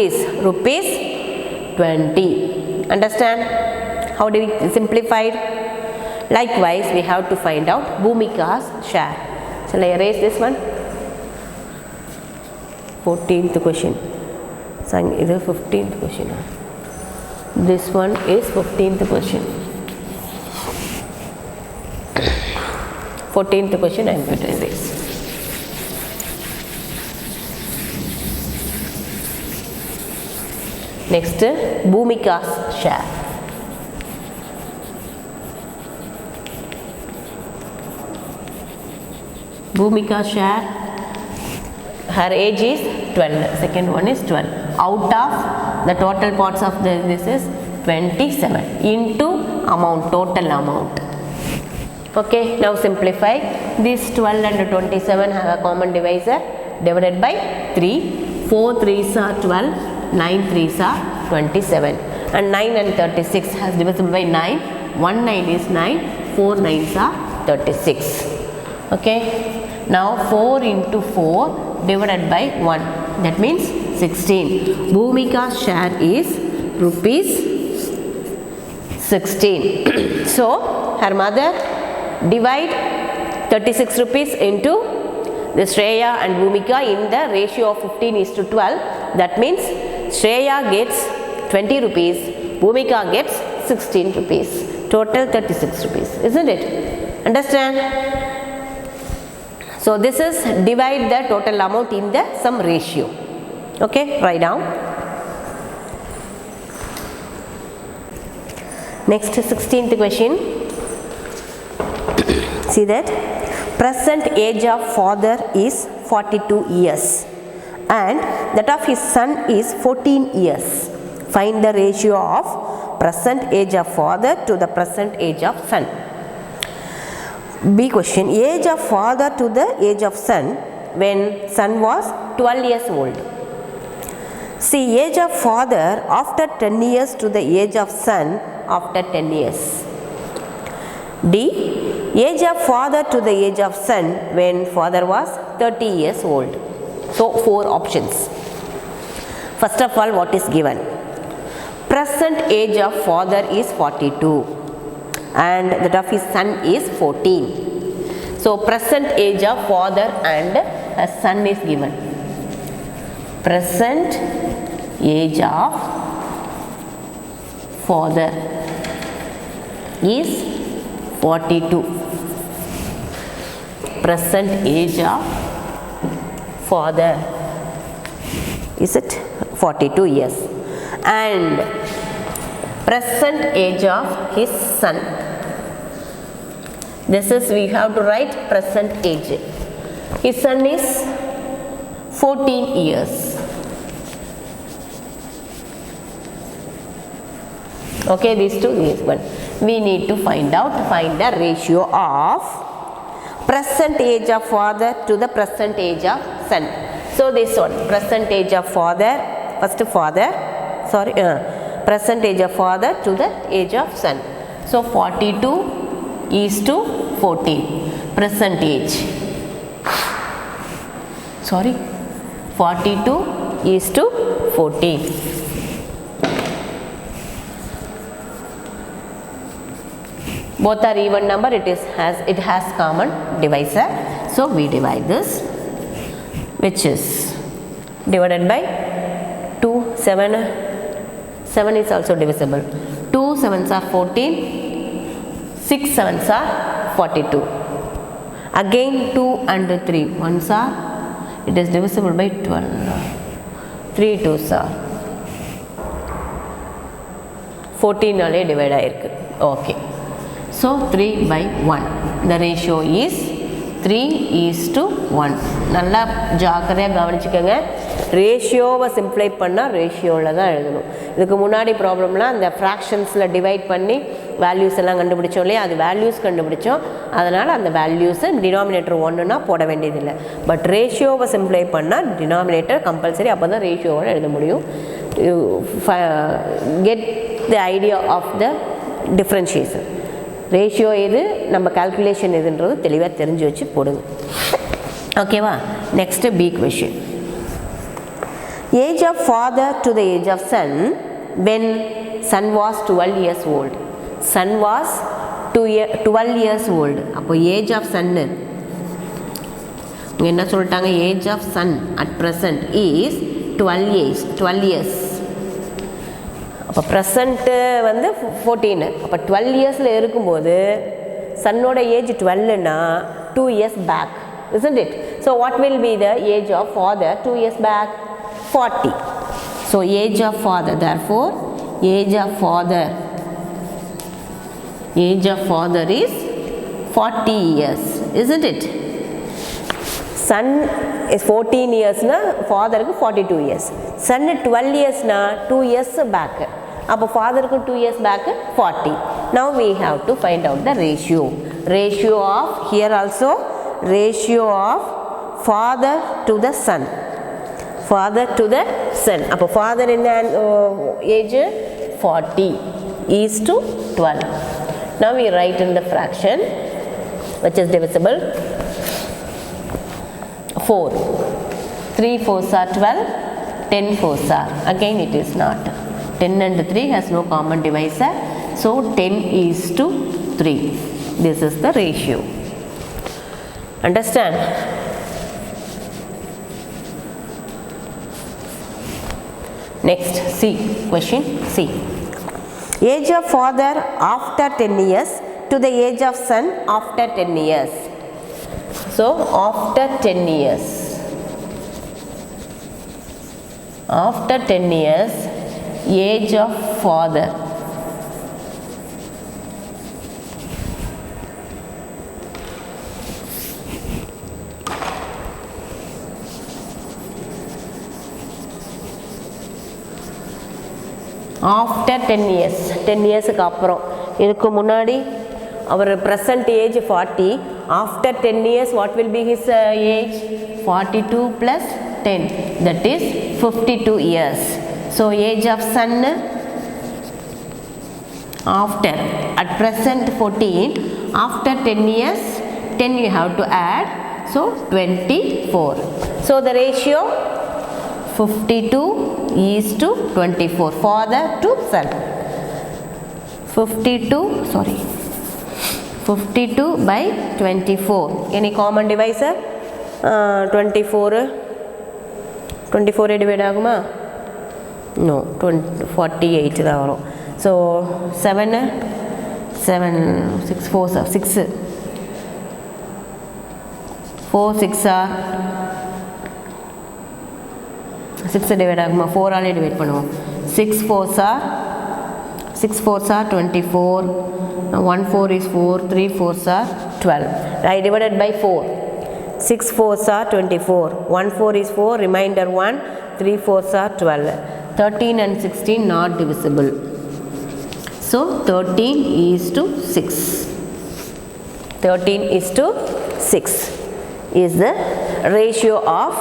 is rupees 20. Understand? How do we simplify it? Likewise, we have to find out Bhumika's share. Shall I erase this one? 14th question. This is 15th question. This one is 15th question. 14th question I am going to erase. Next, Bhumika's share. Bhumika's share, her age is 12. Second one is 12. Out of the total parts of this is 27 into amount, total amount. Okay, now simplify. this 12 and 27 have a common divisor, divided by 3. 4 3s are 12, 9 3s are 27, and 9 and 36 has divisible by 9. 1 9 is 9, 4 9s are 36. Okay, now 4 into 4 divided by 1, that means 16. Bhumika's share is rupees 16. So her mother divide 36 rupees into the Shreya and Bhumika in the ratio of 15:12. That means Shreya gets 20 rupees, Bhumika gets 16 rupees. Total 36 rupees, isn't it? Understand? So this is divide the total amount in the some ratio. Okay, write down. Next 16th question. See that present age of father is 42 years and that of his son is 14 years. Find the ratio of present age of father to the present age of son. B question, age of father to the age of son when son was 12 years old. See, age of father after 10 years to the age of son after 10 years. D, age of father to the age of son when father was 30 years old. So 4 options. First of all, what is given? Present age of father is 42 and that of his son is 14. So present age of father and his son is given. Present age of father is 42. Present age of father, is it 42 years, and present age of his son. This is, we have to write present age. His son is 14 years. Okay, these two, this one. We need to find the ratio of present age of father to the present age of son. So this one, present age of father, first father, sorry, present age of father to the age of son. So 42 is to 14, present age. Sorry, 42 is to 14. Both are even number, it has common divisor. So we divide this, which is divided by 2, 7 is also divisible. 2 7s are 14, 6 7s are 42. Again 2 and 3 ones are, it is divisible by 12. 3 2s are 14 alle divide aayirukku. Okay. So 3 by 1. The ratio is 3:1. நல்லா ஜாக்கிரதையாக கவனிச்சுக்கோங்க. ரேஷியோவை சிம்ப்ளை பண்ணால் ரேஷியோவில் தான் எழுதணும். இதுக்கு முன்னாடி ப்ராப்ளம்லாம் அந்த ஃப்ராக்ஷன்ஸில் டிவைட் பண்ணி வேல்யூஸ் எல்லாம் கண்டுபிடிச்சோம் இல்லையா, அது வேல்யூஸ் கண்டுபிடிச்சோம். அதனால் அந்த வேல்யூஸை டினாமினேட்டர் 1னா போட வேண்டியதில்லை. பட் ரேஷியோவை சிம்ப்ளை பண்ணால் டினாமினேட்டர் கம்பல்சரி, அப்போ தான் ரேஷியோவோட எழுத முடியும். Get the idea of the differentiation. Ratio எது, நம்ம கால்குலேஷன் எதுன்றது தெளிவாக தெரிஞ்சு வச்சு போடுங்க. ஓகேவா? Next B question. Age of father to the age of son when son was 12 years old. Son was 12 years old. அப்போ ஏஜ் ஆஃப் சன்னு என்ன சொல்லிட்டாங்க? Age of son at present is 12 years. அப்போ ப்ரெசண்ட்டு வந்து 14. அப்போ 12 இயர்ஸில் இருக்கும்போது சன்னோட ஏஜ் 12னா 2 years பேக், isn't it? So what will be the age of father 2 years back? 40. So age of father, therefore age of father is 40 years, isn't it? Son is 14 years na, father ku 42 years. Son 12 years na 2 years back. Appo father ku 2 years back 40. Now we have to find out the ratio. Ratio of here also ratio of father to the son. Father to the son. அப்போ father என்ன age? 40 is to 12. Now we write in the fraction which is divisible. 4. 3 4s are 12. 10 4s are. Again it is not. 10 and 3 has no common divisor. So 10 is to 3. This is the ratio. Understand? Next, C. Question C. Age of father after 10 years to the age of son after 10 years. So, after 10 years. After 10 years, age of father. After 10 years, 10 yearsக்கு அப்புறம் இதுக்கு முன்னாடி அவர் present age 40. After 10 years, what will be his age? 42 plus 10, that is 52 years. So, age of son after, at present 14, after 10 years, 10 you have to add, so 24. So, the ratio 52 is to 24, father to son. 52 by 24. Any common divisor? 24 divide ஆகுமா? No, 48 தான் வரும். So 7 6 4 6 4 6 are 6 divide ஆகுமா? 4 ஆலே divide பண்ணுவோம். 6 4s are 24. 1 4 is 4, 3 4s are 12. I divided by 4. 6 4s are 24. 1 4 is 4, remainder 1, 3 4s are 12. 13 and 16 not divisible. So 13 is to 6. 13 is to 6 is the ratio of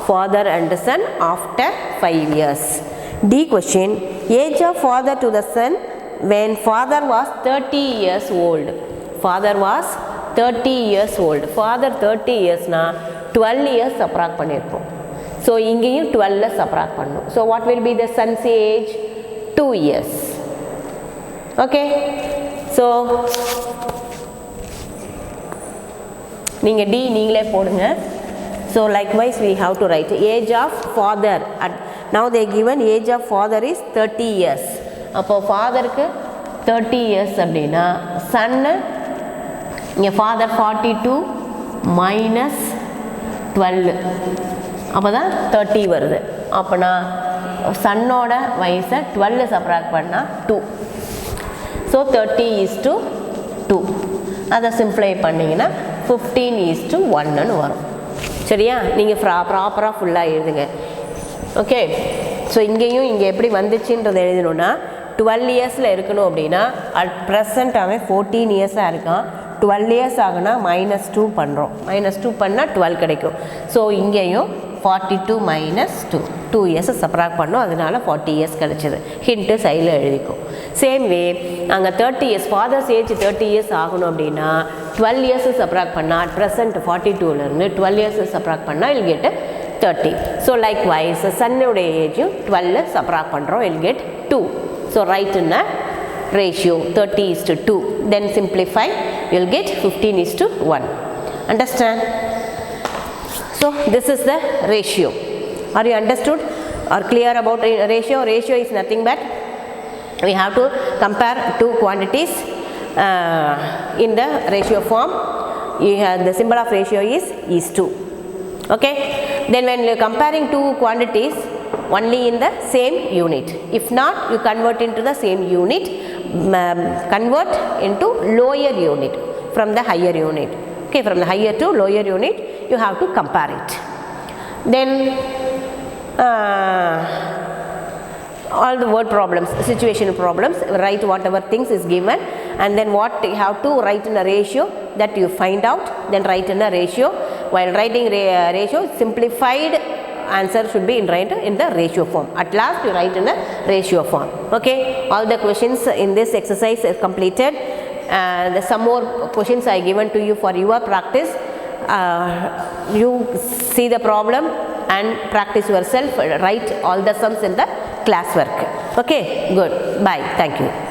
father and son after 5 years. D question. Age of father to the son when father was 30 years old. Father was 30 years old. Father 30 years na 12 years subtract பண்ணிருப்போம். So இங்கேயும் 12 subtract பண்ணணும். So what will be the son's age? 2 years. Okay. So நீங்க D நீங்களே போடுங்க. So likewise we have to write age of father. Now they given age of father is 30 years. அப்போ fatherக்கு 30 years அப்படின்னா son இங்கே father 42 minus 12 அப்போ தான் 30 வருது. அப்போனா சன்னோட வயசை 12 சப்ராக்ட் பண்ணால் 2. So 30 is to 2. அதை சிம்ப்ளை பண்ணிங்கன்னா 15 is to 1ன்னு வரும். சரியா? நீங்கள் ப்ராப்பராக ஃபுல்லாக எழுதுங்க. ஓகே. ஸோ இங்கேயும் இங்கே எப்படி வந்துச்சுன்றதை எழுதணுன்னா 12 இயர்ஸில் இருக்கணும் அப்படின்னா அட் ப்ரெசண்ட் அவன் 14 இயர்ஸாக இருக்கான். 12 இயர்ஸ் ஆகுனா -2 பண்ணுறோம். -2 பண்ணால் 12 கிடைக்கும். ஸோ இங்கேயும் 42 minus 2 இயர்ஸை சப்ராக்ட் பண்ணோம். அதனால 40 இயர்ஸ் கிடச்சிது. ஹிண்ட்டு சைடில் எழுதிக்கும். சேம் வே அங்கே 30 இயர்ஸ் ஃபாதர்ஸ் ஏஜ் 30 இயர்ஸ் ஆகணும் அப்படின்னா 12 இயர்ஸை சப்ராக்ட் பண்ணால் அட் ப்ரெசண்ட் 42லேருந்து 12 இயர்ஸை சப்ராக்ட் பண்ணால் I'll get 30. So likewise சன்னுடைய ஏஜும் 12 சப்ராக்ட் பண்ணுறோம். I'll get 2. So right in a ratio 30 is to 2. Then simplify, you will get 15 is to 1. Understand? So this is the ratio. Are you understood or clear about ratio? Ratio is nothing but we have to compare two quantities in the ratio form. You have the symbol of ratio is to. Okay. Then when you are comparing two quantities only in the same unit. If not, you convert into the same unit. Convert into lower unit from the higher unit. Okay, from the higher to lower unit you have to compare it. Then all the word problems, situational problems, write whatever things is given, and then what you have to write in a ratio that you find out, then write in a ratio. While writing ratio, simplified answer should be written in the ratio form. At last you write in a ratio form. Okay, all the questions in this exercise is completed. Some more questions I given to you for your practice. You see the problem and practice yourself, write all the sums in the classwork. Okay, good. Bye. Thank you.